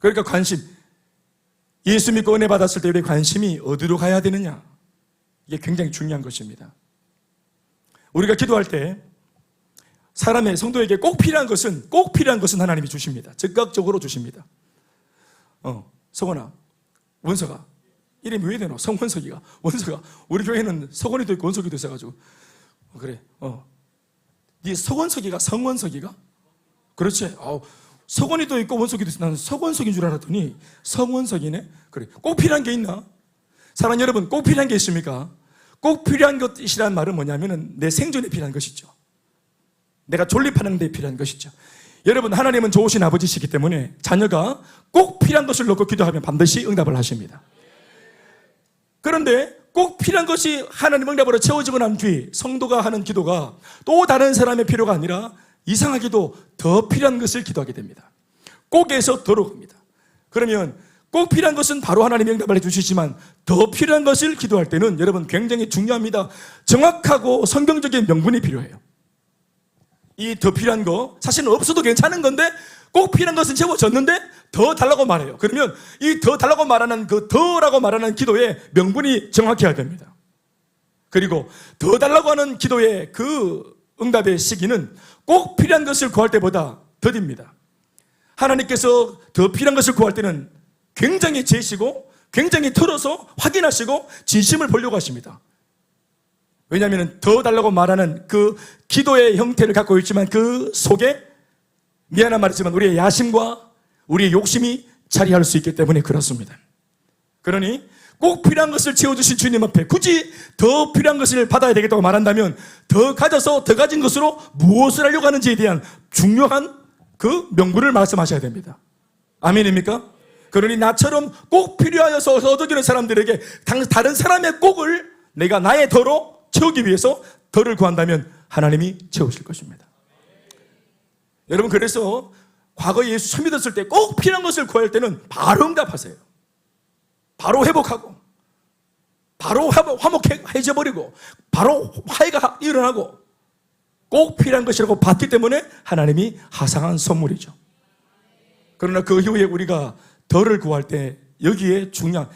[SPEAKER 1] 그러니까 관심, 예수 믿고 은혜 받았을 때 우리의 관심이 어디로 가야 되느냐, 이게 굉장히 중요한 것입니다. 우리가 기도할 때 사람의 성도에게 꼭 필요한 것은 하나님이 주십니다. 즉각적으로 주십니다. 성원아, 원서가, 이름이 왜 되노? 성원석이가, 원서가, 우리 교회는 석원이도 있고 원석이도 있어가지고, 그래, 네 서원석이가 성원석이가? 그렇지. 서원이도 있고 원석이도 있어. 나는 서원석인 줄 알았더니 성원석이네. 그래. 꼭 필요한 게 있나? 사랑하는 여러분, 꼭 필요한 게 있습니까? 꼭 필요한 것이란 말은 뭐냐면은 내 생존에 필요한 것이죠. 내가 존립하는 데 필요한 것이죠. 여러분, 하나님은 좋으신 아버지시기 때문에 자녀가 꼭 필요한 것을 놓고 기도하면 반드시 응답을 하십니다. 그런데 꼭 필요한 것이 하나님 응답으로 채워지고 난 뒤 성도가 하는 기도가 또 다른 사람의 필요가 아니라 이상하게도 더 필요한 것을 기도하게 됩니다. 꼭에서 더로 갑니다. 그러면 꼭 필요한 것은 바로 하나님이 응답을 해주시지만 더 필요한 것을 기도할 때는 여러분 굉장히 중요합니다. 정확하고 성경적인 명분이 필요해요. 이 더 필요한 거 사실은 없어도 괜찮은 건데 꼭 필요한 것은 채워졌는데 더 달라고 말해요. 그러면 이 더 달라고 말하는 그 더라고 말하는 기도의 명분이 정확해야 됩니다. 그리고 더 달라고 하는 기도의 그 응답의 시기는 꼭 필요한 것을 구할 때보다 더딥니다. 하나님께서 더 필요한 것을 구할 때는 굉장히 재시고 굉장히 털어서 확인하시고 진심을 보려고 하십니다. 왜냐하면 더 달라고 말하는 그 기도의 형태를 갖고 있지만 그 속에 미안한 말이지만 우리의 야심과 우리의 욕심이 자리할 수 있기 때문에 그렇습니다. 그러니 꼭 필요한 것을 채워주신 주님 앞에 굳이 더 필요한 것을 받아야 되겠다고 말한다면 더 가져서 더 가진 것으로 무엇을 하려고 하는지에 대한 중요한 그 명분을 말씀하셔야 됩니다. 아멘입니까? 그러니 나처럼 꼭 필요하여서 얻어지는 사람들에게 다른 사람의 꼭을 내가 나의 더로 채우기 위해서 더를 구한다면 하나님이 채우실 것입니다. 여러분, 그래서 과거에 예수 처음 믿었을 때 꼭 필요한 것을 구할 때는 바로 응답하세요. 바로 회복하고 바로 화목해져버리고 바로 화해가 일어나고 꼭 필요한 것이라고 봤기 때문에 하나님이 하상한 선물이죠. 그러나 그 이후에 우리가 더를 구할 때 여기에 중요한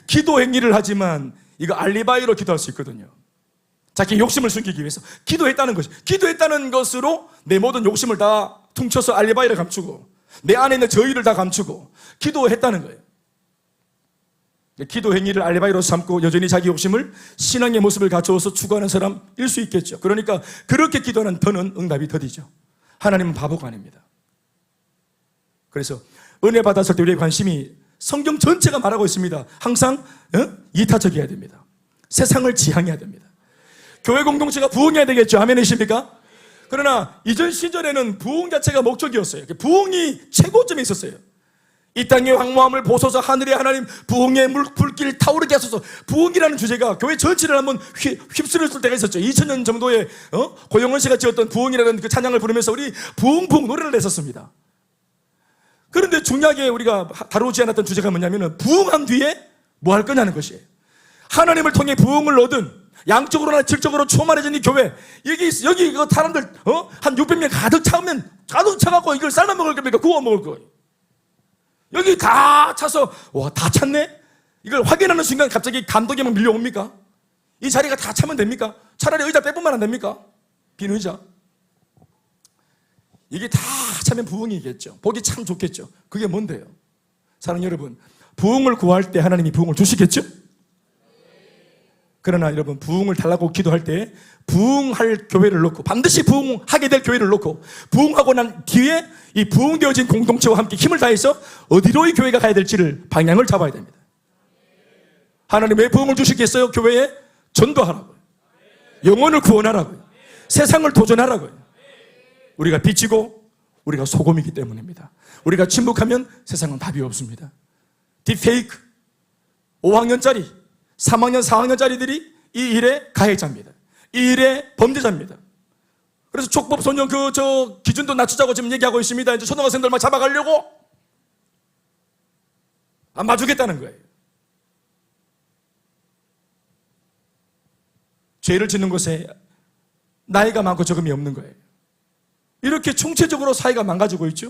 [SPEAKER 1] 기도 행위를 하지만 이거 알리바이로 기도할 수 있거든요. 자기 욕심을 숨기기 위해서 기도했다는 것이 기도했다는 것으로 내 모든 욕심을 다 퉁쳐서 알리바이를 감추고 내 안에 있는 저의를 다 감추고 기도했다는 거예요. 기도 행위를 알리바이로 삼고 여전히 자기 욕심을 신앙의 모습을 갖추어서 추구하는 사람일 수 있겠죠. 그러니까 그렇게 기도하는 더는 응답이 더디죠. 하나님은 바보가 아닙니다. 그래서 은혜 받았을 때 우리의 관심이 성경 전체가 말하고 있습니다. 항상 이타적이어야 됩니다. 세상을 지향해야 됩니다. 교회 공동체가 부흥해야 되겠죠. 아멘이십니까? 그러나 이전 시절에는 부흥 자체가 목적이었어요. 부흥이 최고점에 있었어요. 이 땅의 황무함을 보소서 하늘의 하나님 부흥의 불길 타오르게 하소서. 부흥이라는 주제가 교회 전체를 한번 휩쓸었을 때가 있었죠. 2000년 정도의 고영원 씨가 지었던 부흥이라는 그 찬양을 부르면서 우리 부흥 노래를 냈었습니다. 그런데 중요하게 우리가 다루지 않았던 주제가 뭐냐면 부흥한 뒤에 뭐 할 거냐는 것이에요. 하나님을 통해 부흥을 얻은 양적으로나 질적으로 충만해진 이 교회 여기 그 사람들 한 600명 가득 차갖고 이걸 삶아 먹을 겁니까? 구워 먹을 거예요. 여기 다 차서 와, 다 찼네? 이걸 확인하는 순간 갑자기 감독이 막 밀려옵니까? 이 자리가 다 차면 됩니까? 차라리 의자 빼보면 안 됩니까? 빈 의자. 이게 다 차면 부흥이겠죠. 보기 참 좋겠죠. 그게 뭔데요? 사랑하는 여러분, 부흥을 구할 때 하나님이 부흥을 주시겠죠? 그러나 여러분, 부흥을 달라고 기도할 때 부흥할 교회를 놓고 반드시 부흥하게 될 교회를 놓고 부흥하고 난 뒤에 이 부흥되어진 공동체와 함께 힘을 다해서 어디로 이 교회가 가야 될지를 방향을 잡아야 됩니다. 하나님 왜 부흥을 주시겠어요? 교회에 전도하라고요. 영혼을 구원하라고요. 세상을 도전하라고요. 우리가 빛이고 우리가 소금이기 때문입니다. 우리가 침묵하면 세상은 답이 없습니다. 딥페이크 5학년짜리 3학년 4학년짜리들이 이 일의 가해자입니다. 이 일의 범죄자입니다. 그래서 촉법 소년 기준도 낮추자고 지금 얘기하고 있습니다. 이제 초등학생들만 잡아가려고 안 봐주겠다는 거예요. 죄를 짓는 것에 나이가 많고 적음이 없는 거예요. 이렇게 총체적으로 사회가 망가지고 있죠.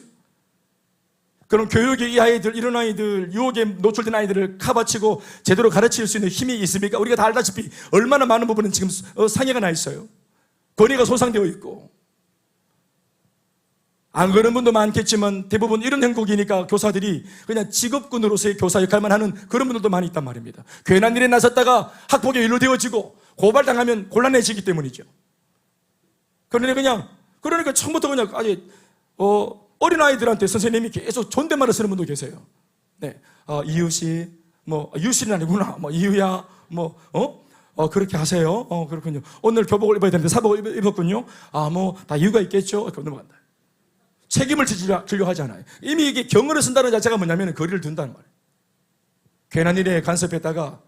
[SPEAKER 1] 그럼 교육이 이런 아이들, 유혹에 노출된 아이들을 카바치고 제대로 가르칠 수 있는 힘이 있습니까? 우리가 다 알다시피 얼마나 많은 부분은 지금 상해가 나 있어요. 권위가 손상되어 있고. 안 그런 분도 많겠지만 대부분 이런 행복이니까 교사들이 그냥 직업군으로서의 교사 역할만 하는 그런 분들도 많이 있단 말입니다. 괜한 일에 나섰다가 학폭에 연루되어지고 고발당하면 곤란해지기 때문이죠. 그러니 그냥 그러니까 처음부터 그냥 아주 어린아이들한테 선생님이 계속 존댓말을 쓰는 분도 계세요. 네, 이유씨, 유씨는 아니구나, 이유야, 그렇게 하세요. 그렇군요. 오늘 교복을 입어야 되는데 사복을 입었군요. 다 이유가 있겠죠. 이렇게 넘어간다. 책임을 지려고 하지 않아요. 이미 이게 경어를 쓴다는 자체가 뭐냐면 거리를 둔다는 말이에요. 괜한 일에 간섭했다가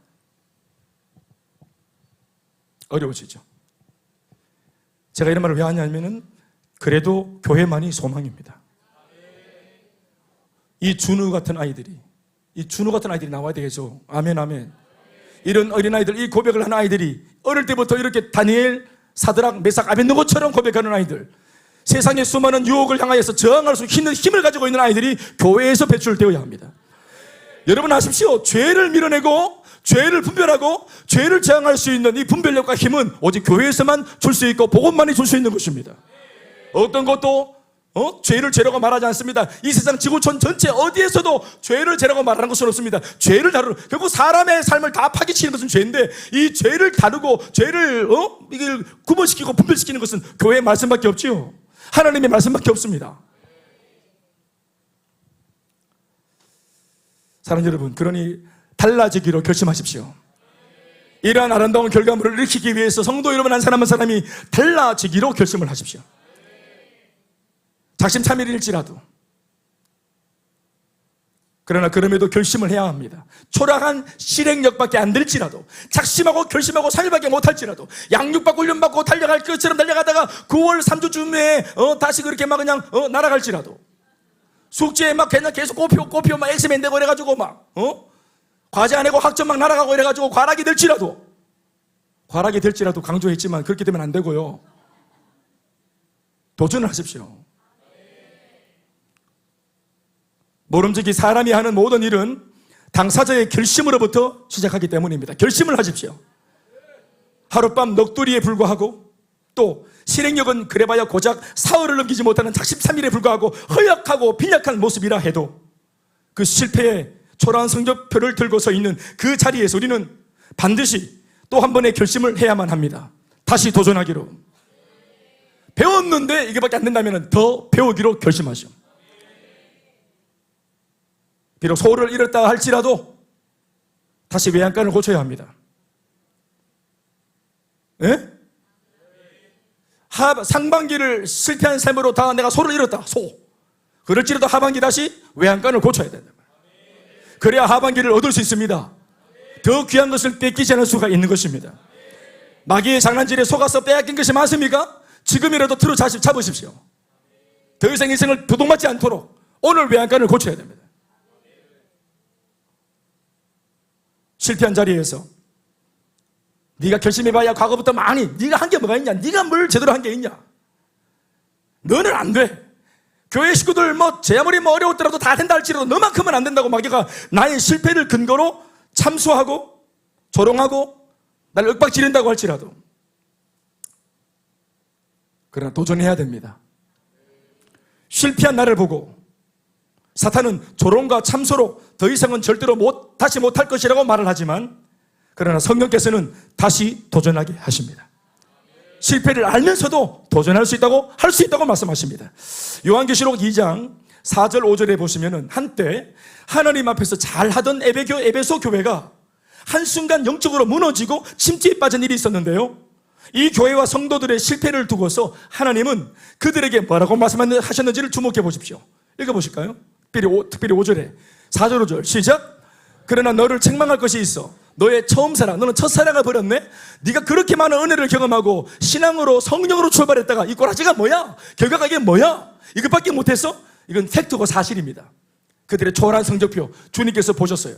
[SPEAKER 1] 어려워지죠. 제가 이런 말을 왜 하냐면은 그래도 교회만이 소망입니다. 이 준우 같은 아이들이 나와야 되겠죠. 아멘, 아멘. 이런 어린아이들, 이 고백을 하는 아이들이 어릴 때부터 이렇게 다니엘, 사드락, 메삭, 아벳느고처럼 고백하는 아이들, 세상의 수많은 유혹을 향하여서 저항할 수 있는 힘을 가지고 있는 아이들이 교회에서 배출되어야 합니다. 여러분 아십시오. 죄를 밀어내고 죄를 분별하고 죄를 저항할 수 있는 이 분별력과 힘은 오직 교회에서만 줄 수 있고 복음만이 줄 수 있는 것입니다. 어떤 것도 죄를 죄라고 말하지 않습니다. 이 세상 지구촌 전체 어디에서도 죄를 죄라고 말하는 것은 없습니다. 죄를 다루는, 결국 사람의 삶을 다 파괴시키는 것은 죄인데, 이 죄를 다루고 죄를 이걸 구분시키고 분별시키는 것은 교회의 말씀밖에 없지요. 하나님의 말씀밖에 없습니다. 사랑하는 여러분, 그러니 달라지기로 결심하십시오. 이러한 아름다운 결과물을 일으키기 위해서 성도 여러분 한 사람 한 사람이 달라지기로 결심을 하십시오. 작심삼일일지라도, 그러나 그럼에도 결심을 해야 합니다. 초라한 실행력밖에 안 될지라도, 작심하고 결심하고 3일밖에 못할지라도, 양육받고 훈련받고 달려갈 것처럼 달려가다가 9월 3주쯤에 다시 그렇게 막 그냥 날아갈지라도, 숙제에 막 그냥 계속 꼬표 막 엑스맨 되고 이래가지고 막 과제 안 하고 학점 막 날아가고 이래가지고 과락이 될지라도 강조했지만 그렇게 되면 안 되고요. 도전을 하십시오. 모름지기 사람이 하는 모든 일은 당사자의 결심으로부터 시작하기 때문입니다. 결심을 하십시오. 하룻밤 넋두리에 불과하고, 또 실행력은 그래봐야 고작 사흘을 넘기지 못하는 작심삼일에 불과하고 허약하고 빈약한 모습이라 해도, 그 실패의 초라한 성적표를 들고 서 있는 그 자리에서 우리는 반드시 또 한 번의 결심을 해야만 합니다. 다시 도전하기로. 배웠는데 이게밖에 안 된다면 더 배우기로 결심하죠. 비록 소를 잃었다 할지라도 다시 외양간을 고쳐야 합니다. 예? 상반기를 실패한 셈으로 다 내가 소를 잃었다, 그럴지라도 하반기 다시 외양간을 고쳐야 된다. 그래야 하반기를 얻을 수 있습니다. 더 귀한 것을 뺏기지 않을 수가 있는 것입니다. 마귀의 장난질에 속아서 빼앗긴 것이 많습니까? 지금이라도 틀어 잡으십시오. 더 이상 인생을 도둑맞지 않도록 오늘 외양간을 고쳐야 됩니다. 실패한 자리에서 네가 결심해봐야 과거부터 많이, 네가 한 게 뭐가 있냐, 네가 뭘 제대로 한 게 있냐, 너는 안 돼. 교회 식구들 제 아무리 어려웠더라도 다 된다 할지라도 너만큼은 안 된다고 마귀가 나의 실패를 근거로 참수하고 조롱하고 나를 윽박지른다고 할지라도, 그러나 도전해야 됩니다. 실패한 나를 보고 사탄은 조롱과 참소로 더 이상은 절대로 다시 못할 것이라고 말을 하지만, 그러나 성령께서는 다시 도전하게 하십니다. 실패를 알면서도 도전할 수 있다고, 할 수 있다고 말씀하십니다. 요한계시록 2장 4절 5절에 보시면은 한때 하나님 앞에서 잘하던 에베소 교회가 한순간 영적으로 무너지고 침체에 빠진 일이 있었는데요, 이 교회와 성도들의 실패를 두고서 하나님은 그들에게 뭐라고 말씀하셨는지를 주목해 보십시오. 읽어보실까요? 특별히 5절에 4절 5절 시작. 그러나 너를 책망할 것이 있어. 너의 처음 사랑, 너는 첫사랑을 버렸네. 네가 그렇게 많은 은혜를 경험하고 신앙으로 성령으로 출발했다가 이 꼬라지가 뭐야? 결과가 이게 뭐야? 이것밖에 못했어? 이건 팩트고 사실입니다. 그들의 초월한 성적표 주님께서 보셨어요.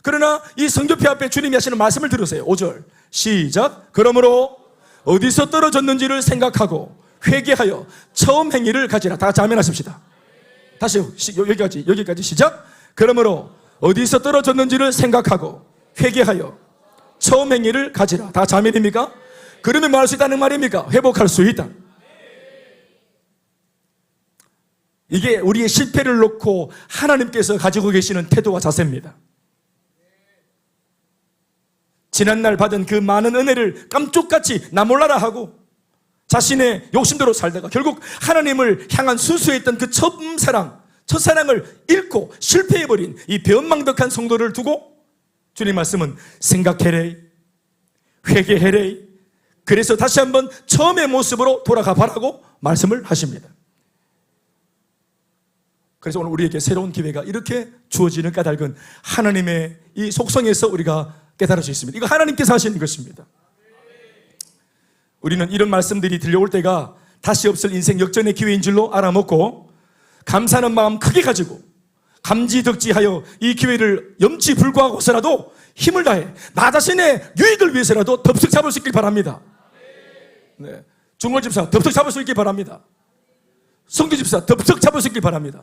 [SPEAKER 1] 그러나 이 성적표 앞에 주님이 하시는 말씀을 들으세요. 5절 시작. 그러므로 어디서 떨어졌는지를 생각하고 회개하여 처음 행위를 가지라. 다 같이 아멘 하십시다. 다시 여기까지 시작. 그러므로 어디서 떨어졌는지를 생각하고 회개하여 처음 행위를 가지라. 다 아멘입니까? 그러면 뭐 할 수 있다는 말입니까? 회복할 수 있다. 이게 우리의 실패를 놓고 하나님께서 가지고 계시는 태도와 자세입니다. 지난날 받은 그 많은 은혜를 깜쪽같이 나 몰라라 하고 자신의 욕심대로 살다가 결국 하나님을 향한 순수했던 그 첫사랑을 잃고 실패해버린 이 배은망덕한 성도를 두고 주님 말씀은 생각해래, 회개해래, 그래서 다시 한번 처음의 모습으로 돌아가 봐라고 말씀을 하십니다. 그래서 오늘 우리에게 새로운 기회가 이렇게 주어지는 까닭은 하나님의 이 속성에서 우리가 깨달을 수 있습니다. 이거 하나님께서 하시는 것입니다. 우리는 이런 말씀들이 들려올 때가 다시 없을 인생 역전의 기회인 줄로 알아먹고 감사하는 마음 크게 가지고 감지덕지하여 이 기회를 염치불구하고서라도 힘을 다해 나 자신의 유익을 위해서라도 덥석 잡을 수 있길 바랍니다. 네. 중월집사 덥석 잡을 수 있길 바랍니다. 성교집사 덥석 잡을 수 있길 바랍니다.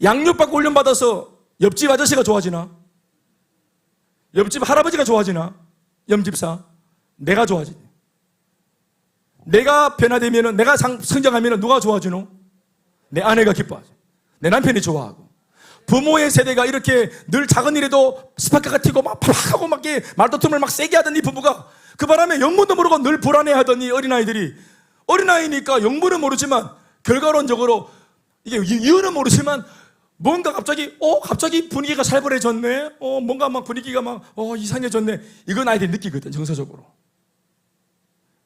[SPEAKER 1] 양육받고 훈련받아서 옆집 아저씨가 좋아지나? 옆집 할아버지가 좋아지나? 염집사 내가 좋아지네. 내가 변화되면, 내가 성장하면 누가 좋아지노? 내 아내가 기뻐하죠. 내 남편이 좋아하고. 부모의 세대가 이렇게 늘 작은 일에도 스파크가 튀고 막 팍하고 막 말다툼을 막 세게 하던 이 부부가 그 바람에 영문도 모르고 늘 불안해하던 이 어린아이들이 어린아이니까 영문은 모르지만 결과론적으로 이게 이유는 모르지만 뭔가 갑자기 분위기가 살벌해졌네. 뭔가 막 분위기가 막 이상해졌네. 이건 아이들이 느끼거든, 정서적으로.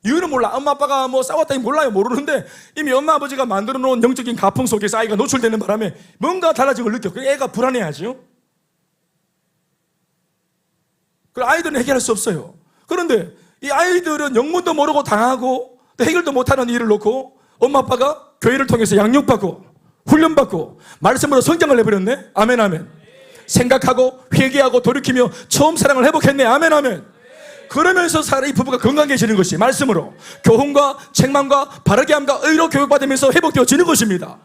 [SPEAKER 1] 이유는 몰라. 엄마 아빠가 뭐 싸웠다니 몰라요. 모르는데 이미 엄마 아버지가 만들어 놓은 영적인 가풍 속에서 아이가 노출되는 바람에 뭔가 달라진 걸 느껴. 그래서 애가 불안해하죠. 그 아이들은 해결할 수 없어요. 그런데 이 아이들은 영문도 모르고 당하고 또 해결도 못하는 일을 놓고 엄마 아빠가 교회를 통해서 양육받고 훈련받고 말씀으로 성장을 해버렸네. 아멘 아멘. 생각하고 회개하고 돌이키며 처음 사랑을 회복했네. 아멘 아멘. 그러면서 이 부부가 건강해지는 것이 말씀으로 교훈과 책망과 바르게 함과 의로 교육받으면서 회복되어지는 것입니다.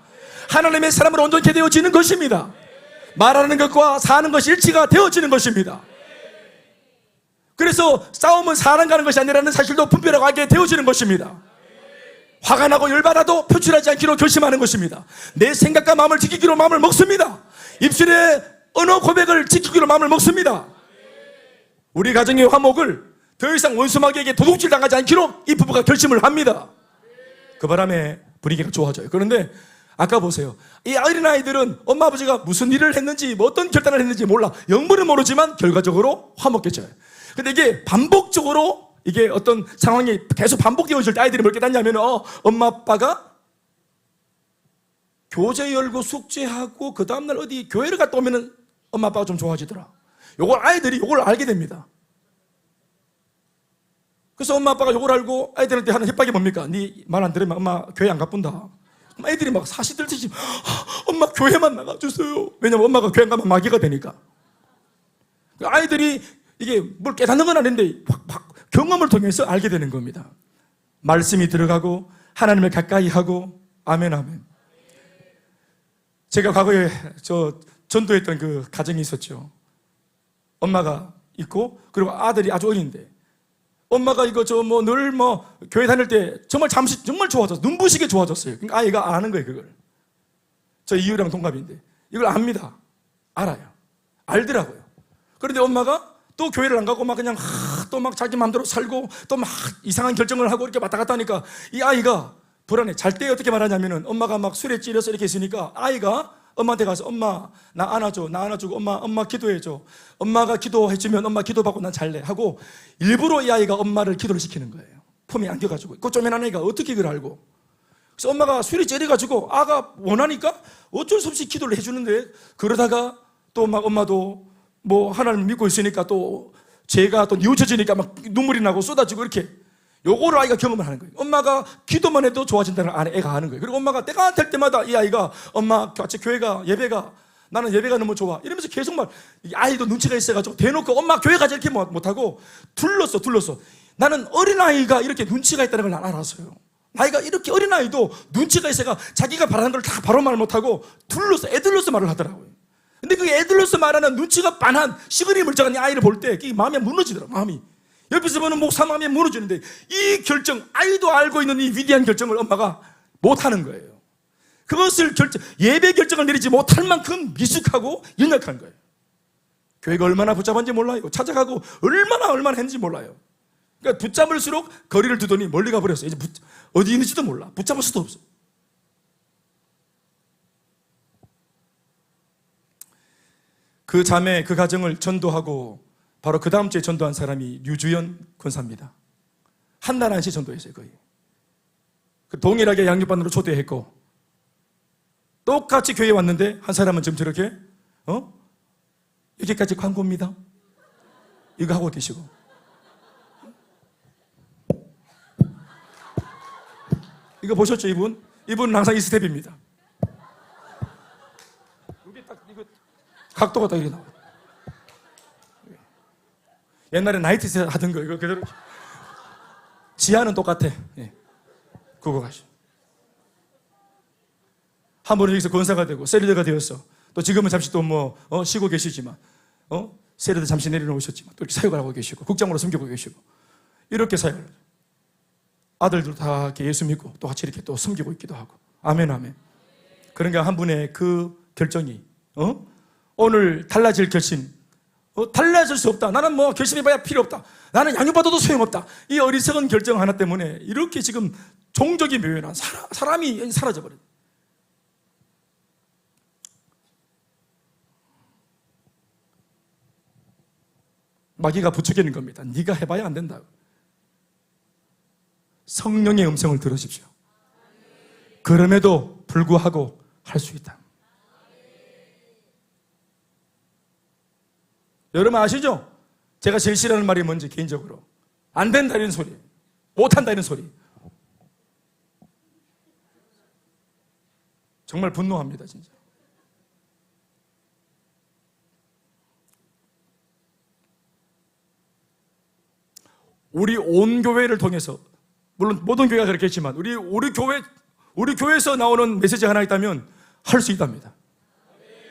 [SPEAKER 1] 하나님의 사람으로 온전케 되어지는 것입니다. 말하는 것과 사는 것이 일치가 되어지는 것입니다. 그래서 싸움은 사람 가는 것이 아니라는 사실도 분별하고 알게 되어지는 것입니다. 화가 나고 열받아도 표출하지 않기로 결심하는 것입니다. 내 생각과 마음을 지키기로 마음을 먹습니다. 입술의 언어 고백을 지키기로 마음을 먹습니다. 우리 가정의 화목을 더 이상 원수마귀에게 도둑질 당하지 않기로 이 부부가 결심을 합니다. 그 바람에 분위기가 좋아져요. 그런데 아까 보세요. 이 어린아이들은 엄마 아버지가 무슨 일을 했는지 뭐 어떤 결단을 했는지 몰라. 영문은 모르지만 결과적으로 화목해져요. 근데 이게 반복적으로 이게 어떤 상황이 계속 반복되어질 때 아이들이 뭘 깨닫냐면 엄마 아빠가 교재 열고 숙제하고 그 다음날 어디 교회를 갔다 오면 엄마 아빠가 좀 좋아지더라. 아이들이 요걸 알게 됩니다. 그래서 엄마 아빠가 요걸 알고 아이들한테 하는 협박이 뭡니까? 네 말 안 들으면 엄마 교회 안 가뿐다. 애들이 막 사시들듯이 엄마 교회만 나가주세요. 왜냐면 엄마가 교회 안 가면 마귀가 되니까. 아이들이 이게 뭘 깨닫는 건 아닌데 경험을 통해서 알게 되는 겁니다. 말씀이 들어가고 하나님을 가까이 하고 아멘 아멘. 제가 과거에 전도했던 그 가정이 있었죠. 엄마가 있고 그리고 아들이 아주 어린데 엄마가 이거 늘 교회 다닐 때 정말 좋아졌어요. 눈부시게 좋아졌어요. 그러니까 아이가 아는 거예요, 그걸. 저 이유랑 동갑인데 이걸 압니다. 알아요. 알더라고요. 그런데 엄마가 또 교회를 안 가고 그냥 또 자기 마음대로 살고 또 이상한 결정을 하고 이렇게 왔다 갔다 하니까 이 아이가 불안해. 잘 때 어떻게 말하냐면은 엄마가 술에 찌려서 이렇게 있으니까 아이가 엄마한테 가서 엄마 나 안아주고 엄마 기도해줘. 엄마가 기도해주면 엄마 기도받고 난 잘래 하고 일부러 이 아이가 엄마를 기도를 시키는 거예요. 폼이 안겨가지고 그 쪼맨한 아이가 어떻게 그걸 알고. 그래서 엄마가 술이 찌려가지고 아가 원하니까 어쩔 수 없이 기도를 해주는데 그러다가 또 엄마도 하나님 믿고 있으니까 또 죄가 또 뉘우쳐지니까 눈물이 나고 쏟아지고 이렇게 요거를 아이가 경험을 하는 거예요. 엄마가 기도만 해도 좋아진다는 걸 애가 아는 거예요. 그리고 엄마가 때가 될 때마다 이 아이가 엄마 같이 나는 예배가 너무 좋아 이러면서 계속 아이도 눈치가 있어가지고 대놓고 엄마 교회 가자 이렇게 못하고 둘렀어. 나는 어린아이가 이렇게 눈치가 있다는 걸 난 알았어요. 아이가 이렇게 어린아이도 눈치가 있어가 자기가 바라는 걸 다 바로 말 못하고 애들러서 말을 하더라고요. 근데 그 애들로서 말하는 눈치가 빤한 시그니 물정한 이 아이를 볼 때 마음이 무너지더라고요. 마음이 옆에서 보는 목사 마음이 무너지는데 이 결정, 아이도 알고 있는 이 위대한 결정을 엄마가 못하는 거예요. 그것을 예배 결정을 내리지 못할 만큼 미숙하고 연약한 거예요. 교회가 얼마나 복잡한지 몰라요. 찾아가고 얼마나 했는지 몰라요. 그러니까 붙잡을수록 거리를 두더니 멀리 가버렸어요. 이제 어디 있는지도 몰라. 붙잡을 수도 없어. 그 자매, 그 가정을 전도하고 바로 그 다음 주에 전도한 사람이 류주연 권사입니다. 한 달 안씩 전도했어요, 거의. 동일하게 양육반으로 초대했고, 똑같이 교회에 왔는데 한 사람은 지금 저렇게 여기까지 광고입니다. 이거 하고 계시고, 이거 보셨죠, 이분? 이분은 항상 이 스텝입니다. 여기 딱 이거 각도가 딱 이렇게 나와요. 옛날에 나이트에서 하던 거 이거 그대로. 지하는 똑같아. 예. 그거 가시. 한 번은 여기서 권사가 되고 세리드가 되었어. 또 지금은 잠시 또 쉬고 계시지만 세리드 잠시 내려놓으셨지만 또 이렇게 사역을 하고 계시고 국장으로 섬기고 계시고 이렇게 사역을. 아들들 다 이렇게 예수 믿고 또 같이 이렇게 또 섬기고 있기도 하고. 아멘, 아멘. 그러니까 한 분의 그 결정이 오늘 달라질 결심, 달라질 수 없다. 나는 결심해봐야 필요 없다. 나는 양육받아도 소용없다. 이 어리석은 결정 하나 때문에 이렇게 지금 종족이 묘연한 사람이 사라져버려요. 마귀가 부추기는 겁니다. 네가 해봐야 안 된다. 성령의 음성을 들으십시오. 그럼에도 불구하고 할 수 있다. 여러분 아시죠? 제가 제일 싫어하는 말이 뭔지 개인적으로. 안 된다 이런 소리, 못한다 이런 소리. 정말 분노합니다, 진짜. 우리 온 교회를 통해서, 물론 모든 교회가 그렇겠지만 우리 교회에서 나오는 메시지 하나 있다면 할 수 있답니다.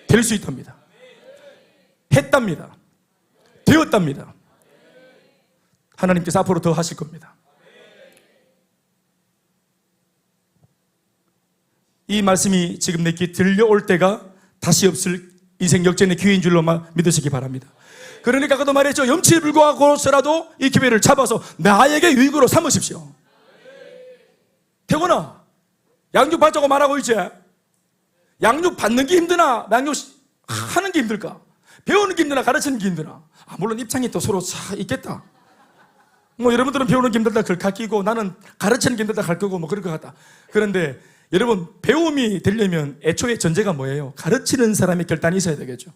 [SPEAKER 1] 될 수 있답니다. 했답니다. 되었답니다. 하나님께서 앞으로 더 하실 겁니다. 이 말씀이 지금 내게 들려올 때가 다시 없을 인생 역전의 기회인 줄로 믿으시기 바랍니다. 그러니까 아까도 말했죠. 염치에 불구하고서라도 이 기회를 잡아서 나에게 유익으로 삼으십시오. 태곤아, 양육 받자고 말하고 있지? 양육 받는 게 힘드나? 양육 하는 게 힘들까? 배우는 게 힘드나? 가르치는 게 힘드나? 물론 입장이 또 서로 있겠다. 여러분들은 배우는 게 힘들다 그걸 가끼고 나는 가르치는 게 힘들다 갈 거고 그럴 것 같다. 그런데 여러분, 배움이 되려면 애초에 전제가 뭐예요? 가르치는 사람의 결단이 있어야 되겠죠.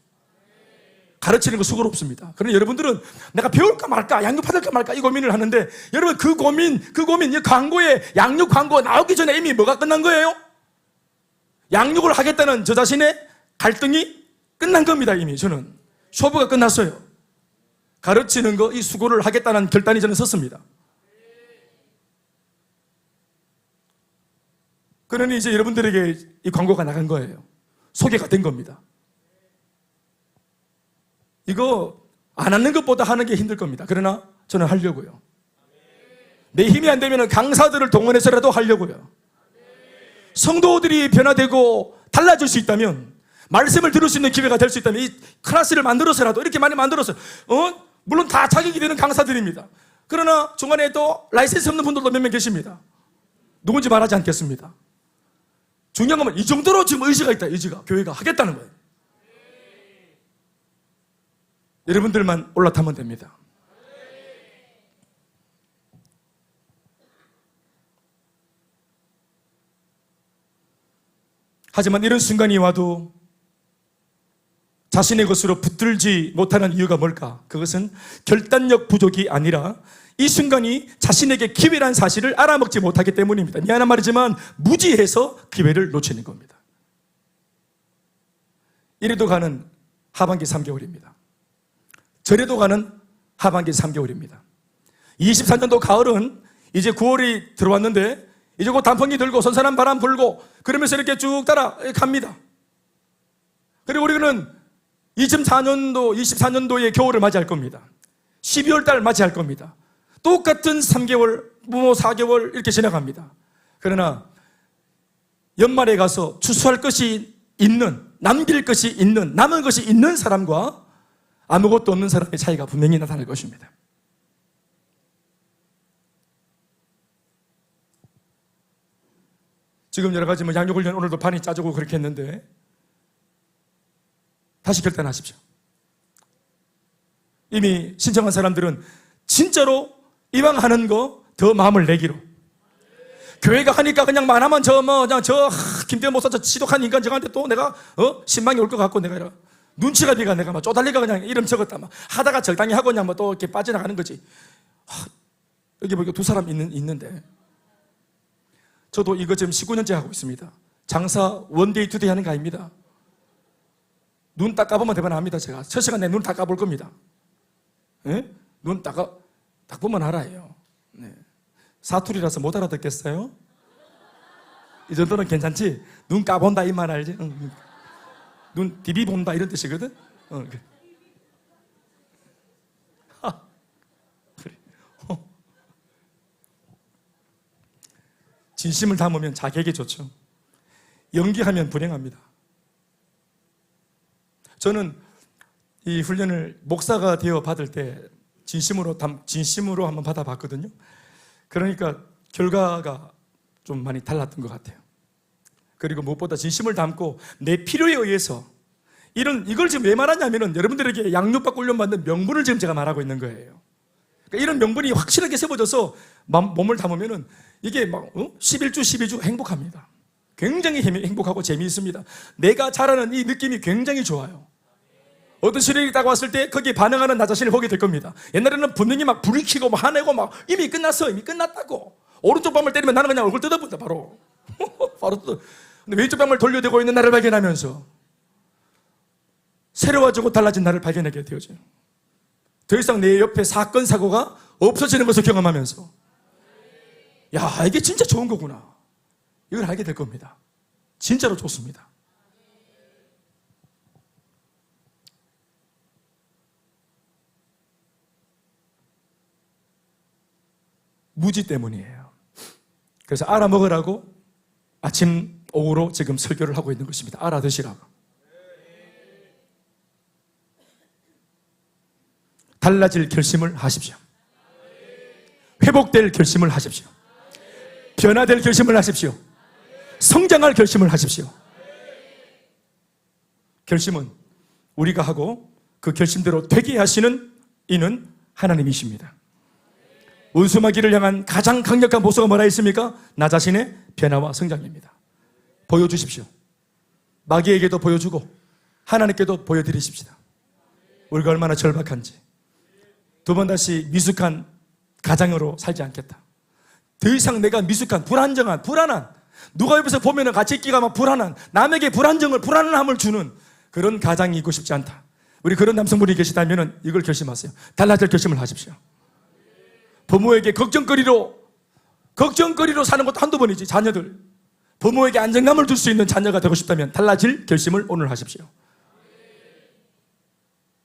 [SPEAKER 1] 가르치는 거 수고롭습니다. 그런데 여러분들은 내가 배울까 말까, 양육받을까 말까 이 고민을 하는데, 여러분 그 고민, 이 광고에, 양육 광고 나오기 전에 이미 뭐가 끝난 거예요? 양육을 하겠다는 저 자신의 갈등이 끝난 겁니다. 이미 저는 쇼부가 끝났어요. 가르치는 거, 이 수고를 하겠다는 결단이 저는 섰습니다. 그러니 이제 여러분들에게 이 광고가 나간 거예요. 소개가 된 겁니다. 이거 안 하는 것보다 하는 게 힘들 겁니다. 그러나 저는 하려고요. 내 힘이 안 되면 강사들을 동원해서라도 하려고요. 성도들이 변화되고 달라질 수 있다면, 말씀을 들을 수 있는 기회가 될 수 있다면 이 클래스를 만들어서라도, 이렇게 많이 만들어서 물론 다 자격이 되는 강사들입니다. 그러나 중간에 또 라이센스 없는 분들도 몇 명 계십니다. 누군지 말하지 않겠습니다. 중요한 건 이 정도로 지금 의지가 있다. 의지가, 교회가 하겠다는 거예요. 여러분들만 올라타면 됩니다. 하지만 이런 순간이 와도 자신의 것으로 붙들지 못하는 이유가 뭘까? 그것은 결단력 부족이 아니라 이 순간이 자신에게 기회란 사실을 알아먹지 못하기 때문입니다. 미안한 말이지만 무지해서 기회를 놓치는 겁니다. 이래도 가는 하반기 3개월입니다. 저래도 가는 하반기 3개월입니다. 24년도 가을은 이제 9월이 들어왔는데 이제 곧 단풍이 들고 선선한 바람 불고 그러면서 이렇게 쭉 따라갑니다. 그리고 우리는 24년도의 겨울을 맞이할 겁니다. 12월 달 맞이할 겁니다. 똑같은 3개월, 4개월 이렇게 지나갑니다. 그러나 연말에 가서 추수할 것이 있는, 남길 것이 있는, 남은 것이 있는 사람과 아무것도 없는 사람의 차이가 분명히 나타날 것입니다. 지금 여러 가지 양육훈련 오늘도 반이 짜주고 그렇게 했는데 다시 결단하십시오. 이미 신청한 사람들은 진짜로 이왕 하는 거 더 마음을 내기로. 교회가 하니까 그냥 만하면 김대현 목사 저 지독한 인간 저한테 또 내가 신망이 올 것 같고 내가 눈치가 비가 내가 막 쪼달리가 그냥 이름 적었다 막 하다가 적당히 하고 그냥 또 이렇게 빠져나가는 거지. 여기 보니까 두 사람 있는데 저도 이거 지금 19년째 하고 있습니다. 장사 원데이 투데이 하는 거 아닙니다. 눈 딱 감으면 대단합니다. 제가 첫 시간 내 눈 다 감을 겁니다. 예? 눈 딱 보면 알아요. 네. 사투리라서 못 알아듣겠어요? 이 정도는 괜찮지? 눈 까본다 이 말 알지? 응. 눈 디비 본다 이런 뜻이거든? 그래. 그래. 진심을 담으면 자객이 좋죠. 연기하면 불행합니다. 저는 이 훈련을 목사가 되어 받을 때 진심으로 한번 받아봤거든요. 그러니까 결과가 좀 많이 달랐던 것 같아요. 그리고 무엇보다 진심을 담고 내 필요에 의해서 이걸 지금 왜 말하냐면은 여러분들에게 양육받고 훈련받는 명분을 지금 제가 말하고 있는 거예요. 그러니까 이런 명분이 확실하게 세워져서 몸을 담으면은 이게 막 11주 12주 행복합니다. 굉장히 행복하고 재미있습니다. 내가 잘하는 이 느낌이 굉장히 좋아요. 어떤 시련이 딱 왔을 때 거기에 반응하는 나 자신을 보게 될 겁니다. 옛날에는 분명히 막 불이 켜고 막 화내고 막 이미 끝났다고. 오른쪽 뺨을 때리면 나는 그냥 얼굴 뜯어본다 바로. 바로 뜯어. 근데 왼쪽 뺨을 돌려대고 있는 나를 발견하면서 새로워지고 달라진 나를 발견하게 되어져요. 더 이상 내 옆에 사건 사고가 없어지는 것을 경험하면서 야, 이게 진짜 좋은 거구나. 이걸 알게 될 겁니다. 진짜로 좋습니다. 무지 때문이에요. 그래서 알아먹으라고 아침 오후로 지금 설교를 하고 있는 것입니다. 알아드시라고. 달라질 결심을 하십시오. 회복될 결심을 하십시오. 변화될 결심을 하십시오. 성장할 결심을 하십시오. 결심은 우리가 하고 그 결심대로 되게 하시는 이는 하나님이십니다. 원수마귀를 향한 가장 강력한 보수가 뭐라 있습니까? 나 자신의 변화와 성장입니다. 보여주십시오. 마귀에게도 보여주고 하나님께도 보여드리십시다. 우리가 얼마나 절박한지. 두 번 다시 미숙한 가장으로 살지 않겠다. 더 이상 내가 미숙한 불안한 누가 옆에서 보면 같이 있기가 막 불안한 남에게 불안함을 주는 그런 가장이 있고 싶지 않다. 우리 그런 남성분이 계시다면 이걸 결심하세요. 달라질 결심을 하십시오. 부모에게 걱정거리로 사는 것도 한두 번이지. 자녀들 부모에게 안정감을 줄 수 있는 자녀가 되고 싶다면 달라질 결심을 오늘 하십시오.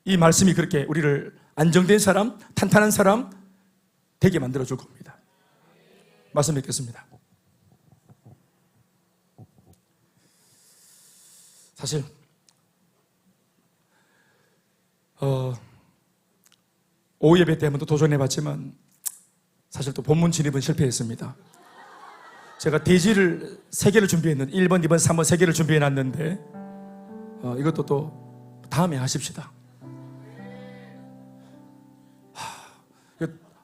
[SPEAKER 1] 이 말씀이 그렇게 우리를 안정된 사람, 탄탄한 사람 되게 만들어 줄 겁니다. 말씀 읽겠습니다. 사실 오후 예배 때 한번 도전해봤지만 사실 또 본문 진입은 실패했습니다. 제가 대지를 3개를 준비했는데 1번, 2번, 3번 3개를 준비해놨는데 이것도 또 다음에 하십시다.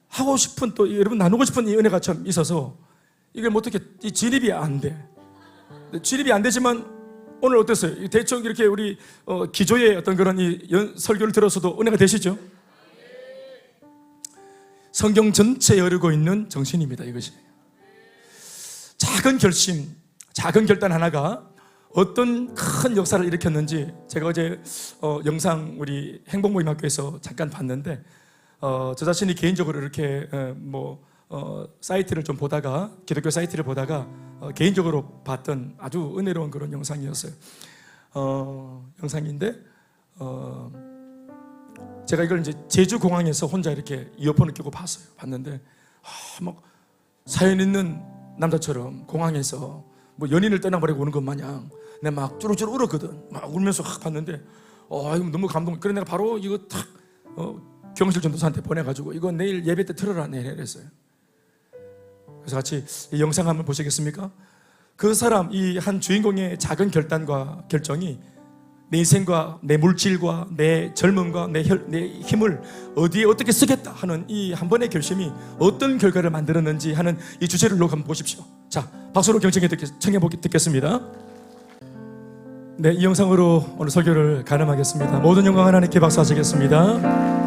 [SPEAKER 1] 하고 싶은 또 여러분 나누고 싶은 이 은혜가 참 있어서 이걸 어떻게 진입이 안 돼. 진입이 안 되지만 오늘 어땠어요? 대충 이렇게 우리 기조의 어떤 그런 설교를 들어서도 은혜가 되시죠? 성경 전체에 흐르고 있는 정신입니다. 이것이 작은 결심, 작은 결단 하나가 어떤 큰 역사를 일으켰는지 제가 어제 영상 우리 행복모임학교에서 잠깐 봤는데 저 자신이 개인적으로 이렇게 사이트를 좀 보다가 기독교 사이트를 보다가 개인적으로 봤던 아주 은혜로운 그런 영상이었어요. 영상인데 제가 이걸 이제 제주공항에서 혼자 이렇게 이어폰을 끼고 봤는데 막 사연 있는 남자처럼 공항에서 뭐 연인을 떠나버리고 오는 것 마냥 내가 막 쭈루쭈루 울었거든. 막 울면서 봤는데 이거 너무 감동. 그래 내가 바로 이거 탁 경실 전도사한테 보내가지고 이거 내일 예배 때 틀어라 내일 이랬어요. 그래서 같이 이 영상 한번 보시겠습니까? 그 사람, 이 한 주인공의 작은 결단과 결정이 내 인생과 내 물질과 내 젊음과 내 힘을 어디에 어떻게 쓰겠다 하는 이 한 번의 결심이 어떤 결과를 만들었는지 하는 이 주제를 한번 보십시오. 자, 박수로 경청해 듣겠습니다. 네, 이 영상으로 오늘 설교를 가름하겠습니다. 모든 영광 하나님께 박수하시겠습니다.